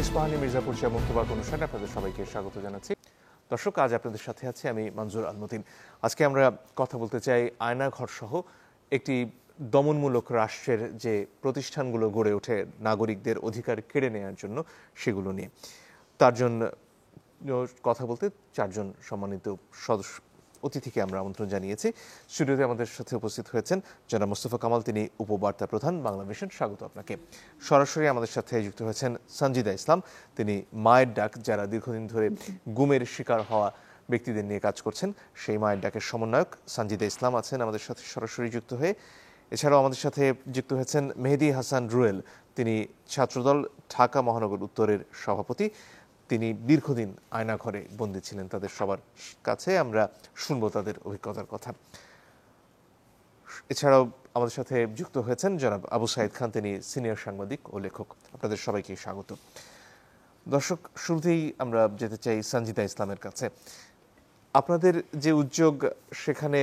ইস্পাহানি মির্জাপুর শাহ মুক্তবাক অনুষ্ঠানে আপনাদের সবাইকে স্বাগত জানাচ্ছি। দর্শক, আজ আপনাদের সাথে আছি আমি মনজুর আলমতিন। আজকে আমরা কথা বলতে চাই আয়নাঘর সহ একটি দমনমূলক রাষ্ট্রের যে প্রতিষ্ঠানগুলো গড়ে ওঠে নাগরিকদের অধিকার কেড়ে নেওয়ার জন্য, সেগুলো নিয়ে। তার জন্য কথা বলতে চারজন সম্মানিত অতিথিকে আমরা আমন্ত্রণ জানিয়েছি। স্টুডিওতে আমাদের সাথে উপস্থিত হয়েছেন জনাব মোস্তফা কামাল, তিনি উপবার্তা প্রধান, বাংলা মিশন। স্বাগত আপনাকে। সরাসরি আমাদের সাথে যুক্ত হয়েছেন সঞ্জিদা ইসলাম, তিনি মায়ের ডাক, যারা দীর্ঘদিন ধরে গুমের শিকার হওয়া ব্যক্তিদের নিয়ে কাজ করছেন, সেই মায়ের ডাকের সমন্বয়ক সঞ্জিদা ইসলাম আছেন আমাদের সাথে সরাসরি যুক্ত হয়ে। এছাড়াও আমাদের সাথে যুক্ত হয়েছেন মেহেদি হাসান রুয়েল, তিনি ছাত্রদল ঢাকা মহানগর উত্তরের সভাপতি। তিনি দীর্ঘদিন আয়নাঘরে বন্দী ছিলেন। তাদের সবার কাছে আমরা শুনবো তাদের অভিজ্ঞতার কথা। এছাড়াও আমাদের সাথে যুক্ত হয়েছেন জনাব আবু সাইদ খান, তিনি সিনিয়র সাংবাদিক ও লেখক। আপনাদের সবাইকে স্বাগত। দর্শক, শুরুতেই আমরা যেতে চাই সঞ্জিদা ইসলামের কাছে। আপনাদের যে উদ্যোগ, সেখানে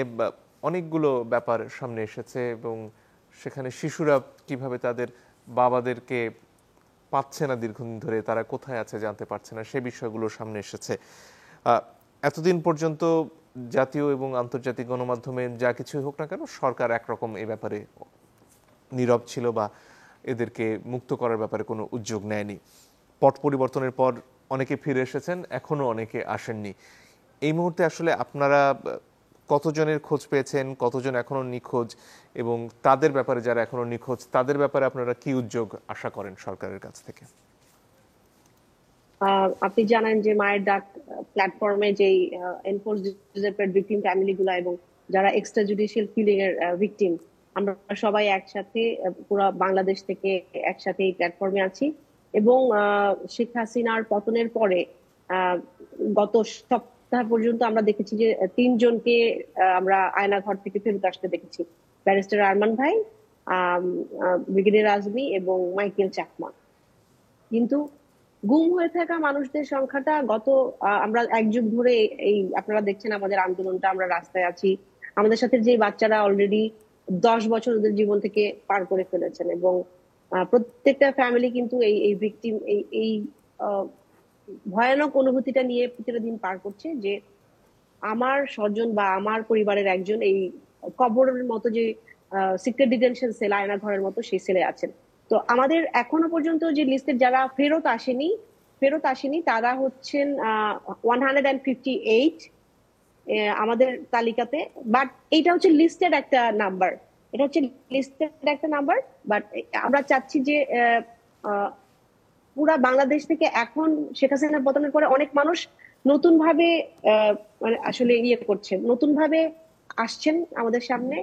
অনেকগুলো ব্যাপার সামনে এসেছে এবং সেখানে শিশুরা কিভাবে তাদের বাবাদেরকে পাচ্ছে না, দীর্ঘদিন ধরে তারা কোথায় আছে জানতে পারছে না, সে বিষয়গুলো সামনে এসেছে। এতদিন পর্যন্ত জাতীয় এবং আন্তর্জাতিক গণমাধ্যমে যা কিছু হোক না কেন, সরকার একরকম এ ব্যাপারে নীরব ছিল বা এদেরকে মুক্ত করার ব্যাপারে কোনো উদ্যোগ নেয়নি। পট পরিবর্তনের পর অনেকে ফিরে এসেছেন, এখনও অনেকে আসেননি। এই মুহূর্তে আসলে আপনারা কতজনের খোঁজ পেয়েছেন, কতজন এখনো নিখোঁজ, এবং তাদের ব্যাপারে যারা এখনো নিখোঁজ, তাদের ব্যাপারে আপনারা কি উদ্যোগ আশা করেন সরকারের কাছ থেকে? আপনি জানেন যে মায়ের ডাক প্ল্যাটফর্মে যে এনফোর্সড ভিকটিম ফ্যামিলি গুলা এবং যারা এক্সট্রা জুডিশিয়াল কিলিং এর ভিকটিম, আমরা সবাই একসাথে পুরো বাংলাদেশ থেকে একসাথে এই প্ল্যাটফর্মে আছি। এবং শেখ হাসিনার পতনের পরে গত সপ্তাহ পর্যন্ত আমরা দেখেছি যে 3 জনকে আমরা আয়নাঘর থেকে ফেরত আসতে দেখেছি। ব্যারিস্টার আরমান ভাই, ব্রিগেডিয়ার আজমি এবং মাইকেল চাকমা। কিন্তু গুম হয়ে থাকা মানুষদের সংখ্যাটা আমরা 1 যুগ ধরে এই আপনারা দেখছেন আমাদের আন্দোলনটা, আমরা রাস্তায় আছি। আমাদের সাথে যে বাচ্চারা অলরেডি 10 বছর ওদের জীবন থেকে পার করে ফেলেছেন, এবং প্রত্যেকটা ফ্যামিলি কিন্তু এই ভিকটিম এই ভয়ানক অনুভূতিটা নিয়ে প্রতিটা দিন পার করছে যে আমার স্বজন বা আমার পরিবারের একজন এই কবরের মতো যে সিক্রেট ডিটেনশন সেল, আয়নাঘরের মতো সেই সেলে আছেন। তো আমাদের এখনো পর্যন্ত যে লিস্টের যারা ফেরত আসেনি তারা হচ্ছেন 158 আমাদের তালিকাতে। বাট এইটা হচ্ছে লিস্টেড একটা নাম্বার, বাট আমরা চাচ্ছি যে পুরা বাংলাদেশ থেকে এখন শেখ হাসিনার পতনের পরে অনেক মানুষ নতুন ভাবে মানে আসলে করছেন, নতুন ভাবে আসছেন আমাদের সামনে।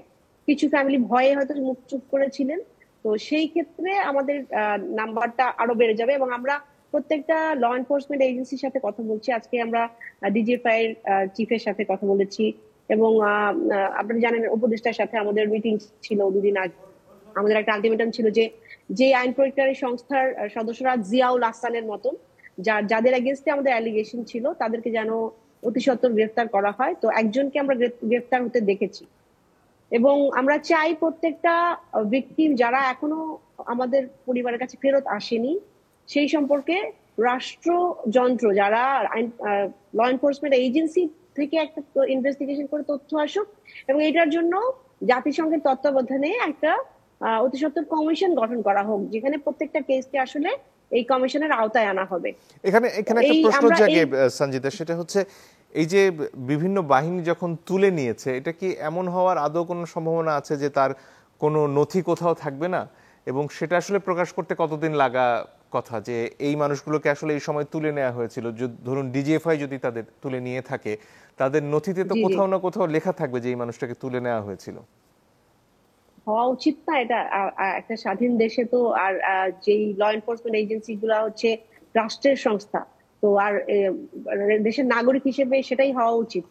কিছু ফ্যামিলি ভয়ে হয়তো মুখ চুপ করেছিলেন, তো সেই ক্ষেত্রে আমাদের নাম্বারটা আরো বেড়ে যাবে। এবং আমরা প্রত্যেকটা ল এনফোর্সমেন্ট এজেন্সির সাথে কথা বলছি। আজকে আমরা ডিজিএফআই এর চিফের সাথে কথা বলেছি, এবং আপনারা জানেন উপদেষ্টার সাথে আমাদের মিটিং ছিল 2 দিন আগে। আমাদের একটা আলটিমেটাম ছিল যে আইন প্রয়োগকারী সংস্থার সদস্যরা জিয়াউল আহসানের মতন যাদের এগেইনস্টে আমাদের অ্যালিগেশন ছিল, তাদেরকে যেন অতি সত্বর গ্রেফতার করা হয়। তো একজনকে আমরা গ্রেফতার হতে দেখেছি। এবং আমরা চাই প্রত্যেকটা ভিকটিম যারা এখনো আমাদের পরিবারের কাছে ফেরত আসেনি, সেই সম্পর্কে রাষ্ট্রযন্ত্র যারা ল এনফোর্সমেন্ট এজেন্সি থেকে একটা ইনভেস্টিগেশন করে তথ্য আসুক, এবং এটার জন্য জাতিসংঘের তত্ত্বাবধানে একটা অতি সত্বর কমিশন গঠন করা হোক, যেখানে প্রত্যেকটা কেসকে আসলে এই কমিশনের আওতায় আনা হবে। এখানে একটা প্রশ্ন জাগে সঞ্জিদা, সেটা হচ্ছে এই যে বিভিন্ন বাহিনী যখন তুলে নিয়েছে, এটা কি এমন হওয়ার আদৌ কোনো সম্ভাবনা আছে যে তার কোনো নথি কোথাও থাকবে না? এবং সেটা আসলে প্রকাশ করতে কতদিন লাগা কথা, যে এই মানুষগুলোকে আসলে এই সময় তুলে নেওয়া হয়েছিল? ধরুন ডিজিএফআই যদি তাদের তুলে নিয়ে থাকে, তাদের নথিতে তো কোথাও না কোথাও লেখা থাকবে যে এই মানুষটাকে তুলে নেওয়া হয়েছিল। হওয়া উচিত না এটা একটা স্বাধীন দেশে? তো আর যেই ল এনফোর্সমেন্ট এজেন্সি গুলা হচ্ছে রাষ্ট্রের সংস্থা, তো আর দেশের নাগরিক হিসেবে সেটাই হওয়া উচিত।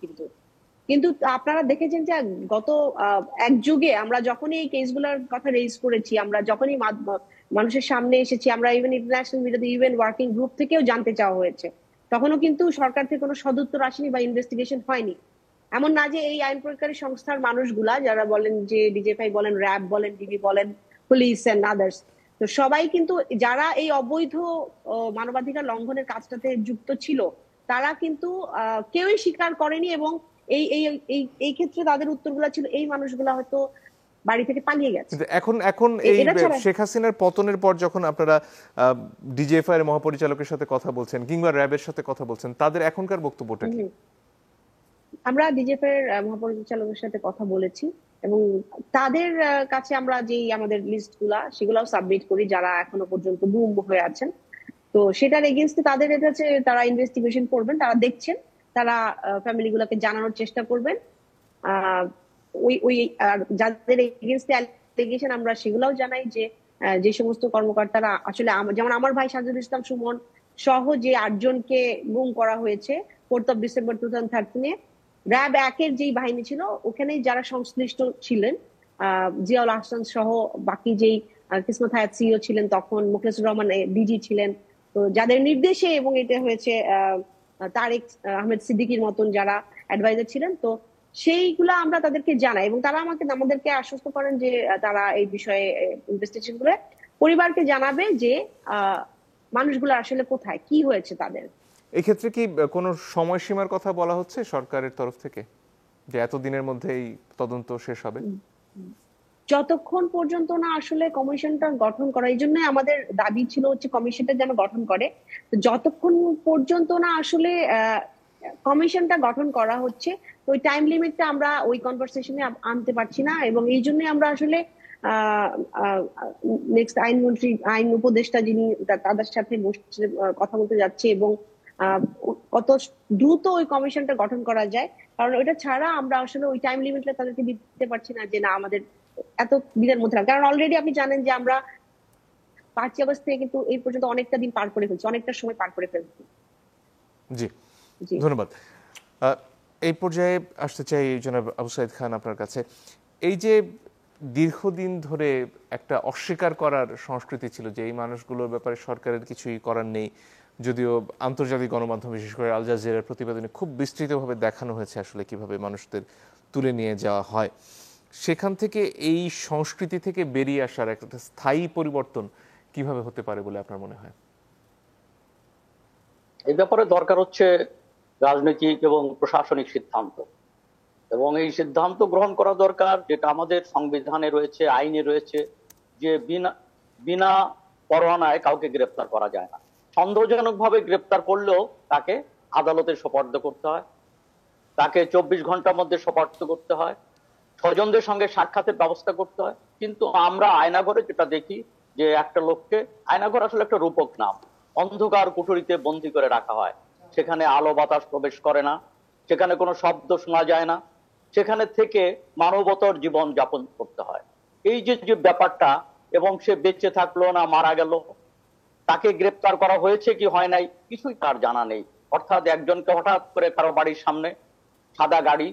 কিন্তু আপনারা দেখেছেন যে গত 1 যুগে আমরা যখনই এই কেসগুলোর কথা রেজ করেছি, আমরা যখনই মানুষের সামনে এসেছি, আমরা ইভেন ইন্টারন্যাশনাল মিডিয়াতে, ইভেন ওয়ার্কিং গ্রুপ থেকেও জানতে চাওয়া হয়েছে, তখনও কিন্তু সরকার থেকে কোনো সদুত্তর আসেনি বা ইনভেস্টিগেশন হয়নি। এমন না যে এই আইন প্রয়োগকারী সংস্থার মানুষগুলা, যারা বলেন যে ডিজিএফআই বলেন, র্যাব বলেন, ডিবি বলেন, পুলিশ এন্ড আদার্স, তো সবাই কিন্তু যারা এই অবৈধ মানবাধিকার লঙ্ঘনের কাজটাতে যুক্ত ছিল তারা কিন্তু কেউই স্বীকার করেনি, এবং এই এই এই এই ক্ষেত্রে তাদের উত্তরগুলো ছিল এই মানুষগুলা হয়তো বাড়ি থেকে পালিয়ে গেছে। কিন্তু এখন এখন এই এটা ছাড়া শেখ হাসিনার পতনের পর যখন আপনারা ডিজিএফআই এর মহাপরিচালকের সাথে কথা বলছেন কিংবা র্যাবের সাথে কথা বলছেন, তাদের এখনকার বক্তব্যটা কি? আমরা ডিজিএফআই এর মহাপরিচালকের সাথে কথা বলেছি, এবং তাদের কাছে আমরা যেই আমাদের লিস্ট গুলা সেগুলাও সাবমিট করি যারা এখনো পর্যন্ত গুম হয়ে আছেন। তো সেটার এগেইনস্টে তাদের এটা হচ্ছে তারা ইনভেস্টিগেশন করবেন, তারা দেখছেন, তারা ফ্যামিলি গুলাকে জানানোর চেষ্টা করবেন। ওই ওই যাদের এগেইনস্টে অ্যালিগেশন আমরা সেগুলাও জানাই যে যে সমস্ত কর্মকর্তারা আসলে যেমন আমার ভাই সাজুল ইসলাম সুমন সহ যে 8 জনকে গুম করা হয়েছে 4 ডিসেম্বর 2013-এ, র্যাব 1-এর যেই বাহিনী ছিল ওখানে যারা সংশ্লিষ্ট ছিলেন, জিয়াউল আহসান সহ বাকি যেই কিসমত হায়াত সিইও ছিলেন তখন, মুখলেসুর রহমান ডিজি ছিলেন, তো যাদের নির্দেশে এবং এটা হয়েছে তারেক আহমেদ সিদ্দিকীর মতন যারা অ্যাডভাইজার ছিলেন, তো সেইগুলা আমরা তাদেরকে জানাই এবং তারা আমাদেরকে আশ্বস্ত করেন যে তারা এই বিষয়ে ইনভেস্টিগেশন করে পরিবারকে জানাবে যে মানুষগুলো আসলে কোথায়, কি হয়েছে তাদের। এই ক্ষেত্রে কি কোনো সময়সীমার কথা বলা হচ্ছে সরকারের তরফ থেকে যে এতদিনের মধ্যে এই তদন্ত শেষ হবে? যতক্ষণ পর্যন্ত না আসলে কমিশনটা গঠন করা, এই জন্য আমাদের দাবি ছিল হচ্ছে কমিশনটা যেন গঠন করে, যতক্ষণ পর্যন্ত না আসলে কমিশনটা গঠন করা হচ্ছে ওই টাইম লিমিটটা আমরা ওই কনভারসেশনে আনতে পারছি না, এবং এই জন্য আমরা আসলে নেক্সট আইনমন্ত্রী আইন উপদেষ্টা যিনি তাদের সাথে বসে কথা বলতে যাচ্ছে এবং কত দ্রুত ওই কমিশনটা গঠন করা যায়, কারণ ওইটা ছাড়া আমরা আসলে ওই টাইম লিমিটটা তাদেরকে দিতে পারছি না যে না আমাদের এত দিনের মধ্যে, কারণ অলরেডি আপনি জানেন যে আমরা 5 আগস্ট থেকে কিন্তু এই পর্যন্ত অনেকটা দিন পার করে ফেলছি, অনেকটা সময় পার করে ফেলছি। জি, ধন্যবাদ। এই পর্যায়ে আসতে চাই জনাব আবু সাইদ খান আপনার কাছে। এই যে দীর্ঘদিন ধরে একটা অস্বীকার করার সংস্কৃতি ছিল যে এই মানুষগুলোর ব্যাপারে সরকারের কিছুই করার নেই, যদিও আন্তর্জাতিক গণমাধ্যম বিশেষ করে আল জাজিরার প্রতিবেদনে খুব বিস্তৃতভাবে দেখানো হয়েছে আসলে কিভাবে মানুষদের তুলে নিয়ে যাওয়া হয়, সেখান থেকে এই সংস্কৃতি থেকে বেরিয়ে আসার একটা স্থায়ী পরিবর্তন কিভাবে হতে পারে বলে আপনার মনে হয়? এই ব্যাপারে দরকার হচ্ছে রাজনৈতিক এবং প্রশাসনিক সিদ্ধান্ত, এবং এই সিদ্ধান্ত গ্রহণ করা দরকার যেটা আমাদের সংবিধানে রয়েছে, আইনে রয়েছে, যে বিনা বিনা পরোয়ানায় কাউকে গ্রেপ্তার করা যায় না। সন্দেহজনকভাবে গ্রেপ্তার করলেও তাকে আদালতে সোপর্দ করতে হয়, তাকে 24 ঘন্টার মধ্যে সোপর্দ করতে হয়, স্বজনদের সঙ্গে সাক্ষাতের ব্যবস্থা করতে হয়। কিন্তু আমরা আয়নাঘরে যেটা দেখি যে একটা লোককে, আয়নাঘর আসলে একটা রূপক নাম, অন্ধকার কুঠুরিতে বন্দী করে রাখা হয়, সেখানে আলো বাতাস প্রবেশ করে না, সেখানে কোনো শব্দ শোনা যায় না, সেখানে থেকে মানবতর জীবন যাপন করতে হয়। এই যে যে ব্যাপারটা, এবং সে বেঁচে থাকলো না মারা গেল, তাকে গ্রেপ্তার করা হয়েছে কি হয় নাই কিছুই তার জানা নেই। অর্থাৎ একজনকে হঠাৎ করে কারো বাড়ির সামনে সাদা গাড়ি,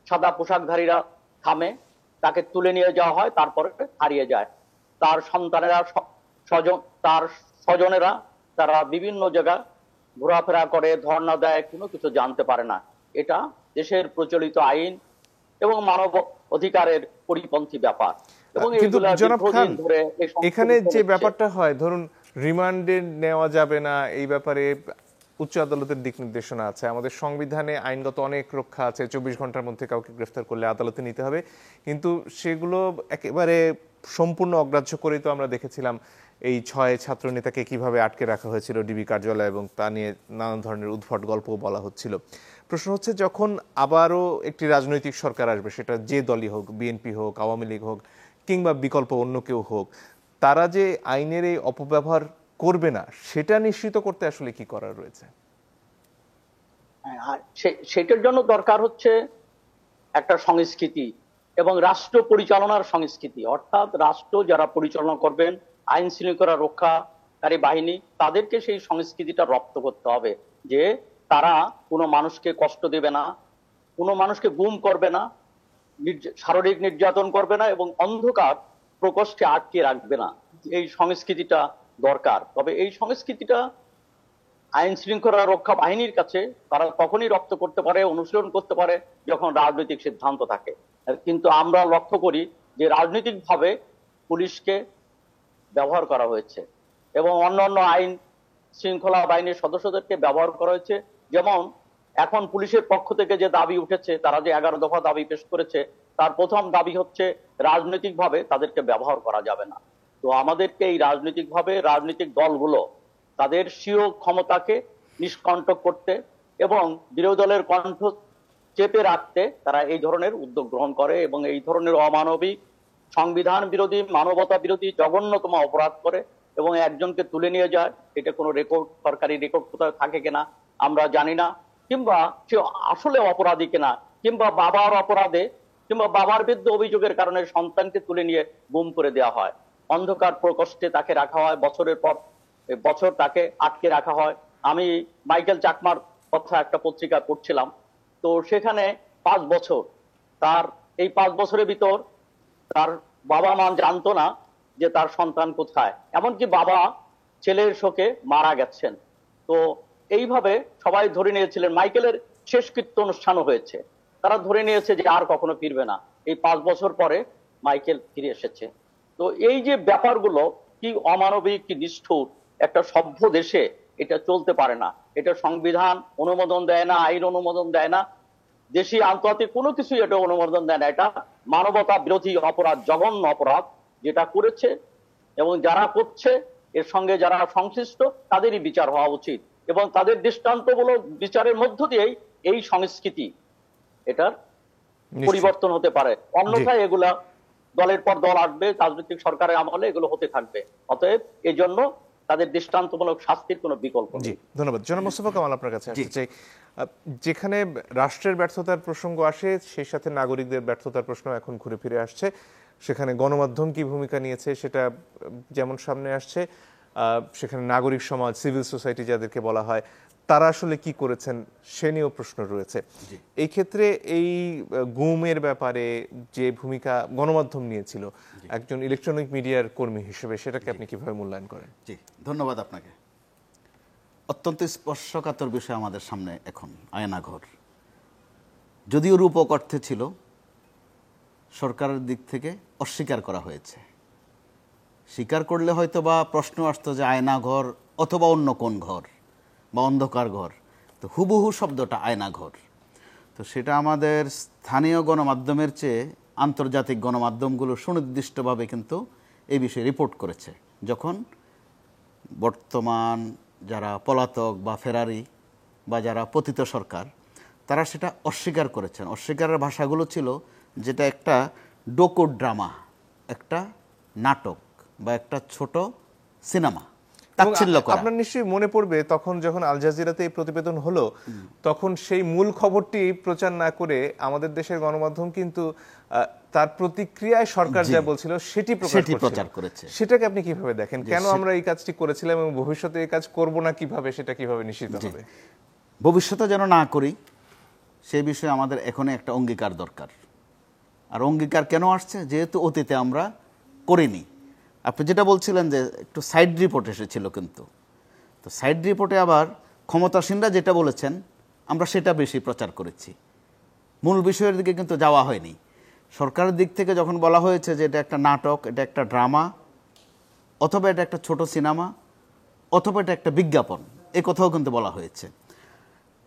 সাদা পোশাকধারীরা থামে, তাকে তুলে নিয়ে যাওয়া হয়, তারপরে হারিয়ে যায়। তার সন্তানেরা, তার স্বজনেরা তারা বিভিন্ন জায়গায় ঘোরাফেরা করে, ধর্ণা দেয়, কোনো কিছু জানতে পারে না। এটা দেশের প্রচলিত আইন এবং মানব অধিকারের পরিপন্থী ব্যাপার। এবং কিন্তু জনাব খান, এখানে যে ব্যাপারটা হয়, ধরুন রিমান্ডে নেওয়া যাবে না, এই ব্যাপারে উচ্চ আদালতের দিক নির্দেশনা আছে, আমাদের সংবিধানে আইনগত অনেক রক্ষা আছে, 24 ঘন্টার মধ্যে কাউকে গ্রেফতার করলে আদালতে নিতে হবে, কিন্তু সেগুলো একেবারে সম্পূর্ণ অগ্রাহ্য করেই তো আমরা দেখেছিলাম এই 6 ছাত্র নেতাকে কিভাবে আটকে রাখা হয়েছিল ডিবি কার্যালয়, এবং তা নিয়ে নানান ধরনের উদ্ভট গল্প বলা হচ্ছিল। প্রশ্ন হচ্ছে যখন আবারও একটি রাজনৈতিক সরকার আসবে, সেটা যে দলই হোক, বিএনপি হোক, আওয়ামী লীগ হোক, কিংবা বিকল্প অন্য কেউ হোক, তারা যে আইনের এই অপব্যবহার করবে না সেটা নিশ্চিত করতে আসলে কি করার রয়েছে? সেটার জন্য দরকার হচ্ছে একটা সংস্কৃতি এবং রাষ্ট্র পরিচালনার সংস্কৃতি, অর্থাৎ রাষ্ট্র যারা পরিচালনা করবেন, আইন শৃঙ্খলা রক্ষাকারী বাহিনী, তাদেরকে সেই সংস্কৃতিটা রপ্ত করতে হবে যে তারা কোনো মানুষকে কষ্ট দেবে না, কোনো মানুষকে গুম করবে না, শারীরিক নির্যাতন করবে না, এবং অন্ধকার প্রকোষ্ঠে আটকে রাখবে না। এই সংস্কৃতিটা দরকার। তবে এই সংস্কৃতিটা আইন শৃঙ্খলা রক্ষা বাহিনীর কাছে তারা তখনই রপ্ত করতে পারে, অনুশীলন করতে পারে, যখন রাজনৈতিক সিদ্ধান্ত থাকে। কিন্তু আমরা লক্ষ্য করি যে রাজনৈতিকভাবে পুলিশকে ব্যবহার করা হয়েছে এবং অন্যান্য আইন শৃঙ্খলা বাহিনীর সদস্যদেরকে ব্যবহার করা হয়েছে। যেমন এখন পুলিশের পক্ষ থেকে যে দাবি উঠেছে, তারা যে 11 দফা দাবি পেশ করেছে, তার প্রথম দাবি হচ্ছে রাজনৈতিকভাবে তাদেরকে ব্যবহার করা যাবে না। তো আমাদেরকে এই রাজনৈতিক দলগুলো তাদের স্বীয় ক্ষমতাকে নিষ্কণ্টক করতে এবং বিরোধী দলের কণ্ঠ চেপে রাখতে তারা এই ধরনের উদ্যোগ গ্রহণ করে এবং এই ধরনের অমানবিক, সংবিধান বিরোধী, মানবতা বিরোধী জঘন্যতম অপরাধ করে এবং একজনকে তুলে নিয়ে যায়। এটা কোনো রেকর্ড, সরকারি রেকর্ড কোথাও থাকে কিনা আমরা জানি না, কিংবা সে আসলে অপরাধী কিনা, কিংবা বাবার অপরাধে কিংবা বাবার বিরুদ্ধে অভিযোগের কারণে সন্তানকে তুলে নিয়ে গুম করে দেওয়া হয়, অন্ধকার প্রকোষ্ঠে তাকে রাখা হয়, বছরের পর বছর তাকে আটকে রাখা হয়। আমি মাইকেল চাকমার কথা একটা পত্রিকা পড়ছিলাম, তো সেখানে 5 বছর, তার এই 5 বছরের ভিতর তার বাবা মা জানতো না যে তার সন্তান কোথায়, এমনকি বাবা ছেলের শোকে মারা গেছেন। তো এইভাবে সবাই ধরে নিয়েছিলেন, মাইকেলের শেষকৃত্য অনুষ্ঠানও হয়েছে, তারা ধরে নিয়েছে যে আর কখনো ফিরবে না। এই 5 বছর পরে মাইকেল ফিরে এসেছে। তো এই যে ব্যাপারগুলো কি অমানবিক, কি নিষ্ঠুর, একটা সভ্য দেশে এটা চলতে পারে না। এটা সংবিধান অনুমোদন দেয় না, আইন অনুমোদন দেয় না, দেশি আন্তর্জাতিক কোনো কিছুই এটা অনুমোদন দেয় না। এটা মানবতা বিরোধী অপরাধ, জঘন্য অপরাধ যেটা করেছে, এবং যারা করছে এর সঙ্গে যারা সংশ্লিষ্ট তাদেরই বিচার হওয়া উচিত এবং তাদের দৃষ্টান্তমূলক বিচারের মধ্য দিয়েই এই সংস্কৃতি এটার পরিবর্তন হতে পারে। অন্যথায় এগুলা দলের পর দল আসবে, রাজনৈতিক সরকারের আমলে এগুলো হতে থাকবে। অতএব এই জন্য তাদের দৃষ্টান্তমূলক শাস্তির কোনো বিকল্প নেই। ধন্যবাদ। জনাব মোস্তফা কামাল, আপনার কাছে আসতে চাই। যেখানে রাষ্ট্রের ব্যর্থতার প্রসঙ্গ আসে, সেই সাথে নাগরিকদের ব্যর্থতার প্রশ্ন এখন ঘুরে ফিরে আসছে। সেখানে গণমাধ্যম কি ভূমিকা নিয়েছে সেটা যেমন সামনে আসছে, সেখানে নাগরিক সমাজ, সিভিল সোসাইটি যাদেরকে বলা হয়, তারা আসলে কি করেছেন সে নিয়েও প্রশ্ন রয়েছে। এই ক্ষেত্রে এই গুমের ব্যাপারে যে ভূমিকা গণমাধ্যম নিয়েছিল একজন ইলেকট্রনিক মিডিয়ার কর্মী হিসেবে, সেটাকে আপনি কিভাবে মূল্যায়ন করেন? জি, ধন্যবাদ আপনাকে। অত্যন্ত স্পর্শকাতর বিষয় আমাদের সামনে এখন আয়নাঘর। যদিও রূপক অর্থে ছিল, সরকারের দিক থেকে অস্বীকার করা হয়েছে। স্বীকার করলে হয়তো বা প্রশ্ন আসতো যে আয়নাঘর অথবা অন্য কোন ঘর বা অন্ধকার ঘর, তো হুবহু শব্দটা আয়নাঘর। তো সেটা আমাদের স্থানীয় গণমাধ্যমের চেয়ে আন্তর্জাতিক গণমাধ্যমগুলো সুনির্দিষ্টভাবে কিন্তু এই বিষয়ে রিপোর্ট করেছে। যখন বর্তমান যারা পলাতক বা ফেরারি বা যারা পতিত সরকার, তারা সেটা অস্বীকার করেছেন। অস্বীকারের ভাষাগুলো ছিল যেটা একটা ডোকো ড্রামা, একটা নাটক বা একটা ছোট সিনেমা। আপনার নিশ্চয়ই মনে পড়বে তখন যখন আল জাজিরাতে এই প্রতিবেদন হলো, তখন সেই মূল খবরটি প্রচার না করে আমাদের দেশের গণমাধ্যম কিন্তু তার প্রতিক্রিয়ায় সরকার যা বলছিল সেটি প্রচার করেছে। সেটাকে আপনি কিভাবে দেখেন? কেন আমরা এই কাজটি করেছিলাম এবং ভবিষ্যতে এই কাজ করব না কিভাবে, সেটা কিভাবে নিশ্চিত হবে? ভবিষ্যতে যেন না করি সেই বিষয়ে আমাদের এখনই একটা অঙ্গীকার দরকার। আর অঙ্গীকার কেন আসছে? যেহেতু অতীতে আমরা করিনি। আপনি যেটা বলছিলেন যে একটু সাইড রিপোর্ট এসেছিল, কিন্তু তো সাইড রিপোর্টে আবার ক্ষমতাসীনরা যেটা বলেছেন আমরা সেটা বেশি প্রচার করেছি, মূল বিষয়ের দিকে কিন্তু যাওয়া হয়নি। সরকারের দিক থেকে যখন বলা হয়েছে যে এটা একটা নাটক, এটা একটা ড্রামা, অথবা এটা একটা ছোট সিনেমা, অথবা এটা একটা বিজ্ঞাপন, এ কথাও কিন্তু বলা হয়েছে।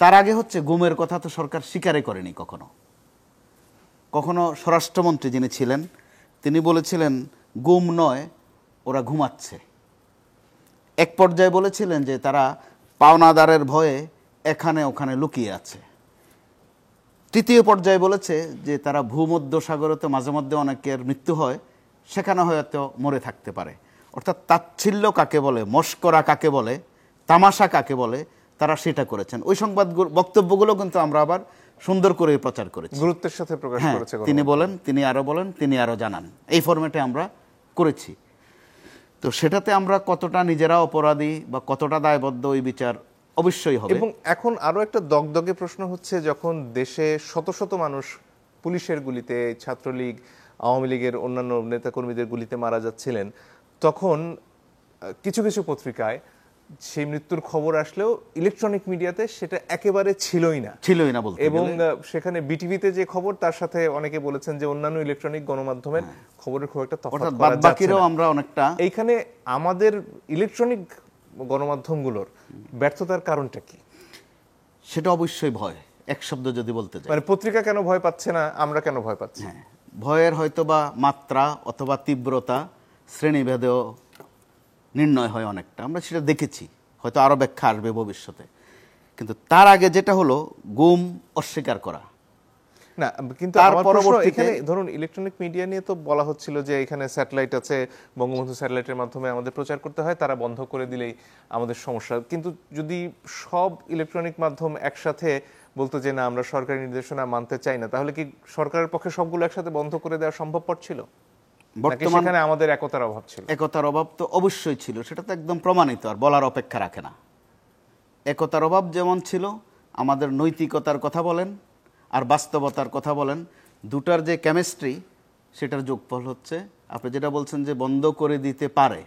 তার আগে হচ্ছে গুমের কথা তো সরকার স্বীকারই করেনি কখনো। কখনো স্বরাষ্ট্রমন্ত্রী যিনি ছিলেন তিনি বলেছিলেন গুম নয়, ওরা ঘুমাচ্ছে। এক পর্যায়ে বলেছিলেন যে তারা পাওনাদারের ভয়ে এখানে ওখানে লুকিয়ে আছে। তৃতীয় পর্যায়ে বলেছে যে তারা ভূমধ্য সাগরেতে মাঝে মধ্যে অনেকের মৃত্যু হয়, সেখানে হয়তো মরে থাকতে পারে। অর্থাৎ তাচ্ছিল্য কাকে বলে, মস্করা কাকে বলে, তামাশা কাকে বলে, তারা সেটা করেছেন। ওই সংবাদ বক্তব্যগুলো কিন্তু আমরা আবার সুন্দর করে প্রচার করেছি, গুরুত্বের সাথে প্রকাশ করেছে। তিনি বলেন, তিনি আরো বলেন, তিনি আরো জানান, এই ফরম্যাটে আমরা করেছি। তো সেটাতে আমরা কতটা নিজেরা অপরাধী বা কতটা দায়বদ্ধ, ওই বিচার অবশ্যই হবে। এবং এখন আরো একটা দগদগে প্রশ্ন হচ্ছে, যখন দেশে শত শত মানুষ পুলিশের গুলিতে, ছাত্রলীগ, আওয়ামী লীগের অন্যান্য নেতাকর্মীদের গুলিতে মারা যাচ্ছিলেন, তখন কিছু কিছু পত্রিকায় সেই মৃত্যুর খবর আসলেও ইলেকট্রনিক মিডিয়াতে সেটা একেবারে ছিলই না বলতে এবং গেলে। সেখানে বিটিভিতে যে খবর তার সাথে অনেকে বলেছেন যে অন্যান্য ইলেকট্রনিক গণমাধ্যমের খবরের খুব একটা তফাৎ অর্থাৎ করা যাচ্ছে বাদবাকিরাও না। আমরা অনেকটা এইখানে আমাদের ইলেকট্রনিক গণমাধ্যমগুলোর ব্যর্থতার কারণটা কি? সেটা অবশ্যই ভয়, এক শব্দ যদি বলতে চাই। মানে পত্রিকা কেন ভয় পাচ্ছে না, আমরা কেন ভয় পাচ্ছি? হ্যাঁ, ভয়ের হয়তোবা মাত্রা অথবা তীব্রতা শ্রেণীভেদেও নির্ণয় হয় অনেকটা, আমরা সেটা দেখেছি, হয়তো আরো ব্যাখ্যা আসবে ভবিষ্যতে। কিন্তু তার আগে যেটা হলো গুম অস্বীকার করা। না, কিন্তু তার আমার প্রশ্ন পরবর্তীতে এখানে ধরুন ইলেকট্রনিক মিডিয়া নিয়ে তো বলা হচ্ছিল যে এখানে স্যাটেলাইট আছে, বঙ্গবন্ধু স্যাটেলাইটের মাধ্যমে আমাদের প্রচার করতে হয়, তারা বন্ধ করে দিলেই আমাদের সমস্যা। কিন্তু যদি সব ইলেকট্রনিক মাধ্যম একসাথে বলতো যে না আমরা সরকারি নির্দেশনা মানতে চাই না, তাহলে কি সরকারের পক্ষে সবগুলো একসাথে বন্ধ করে দেওয়া সম্ভবপর ছিল? নাকি সেখানে আমাদের একতার অভাব ছিল? একতার অভাব তো অবশ্যই ছিল, সেটা তো একদম প্রমাণিত, আর বলার অপেক্ষা রাখে না। একতার অভাব যেমন ছিল, আমাদের নৈতিকতার কথা বলেন আর বাস্তবতার কথা বলেন, দুটার যে কেমিস্ট্রি সেটার যোগফল হচ্ছে আপনি যেটা বলছেন যে বন্ধ করে দিতে পারে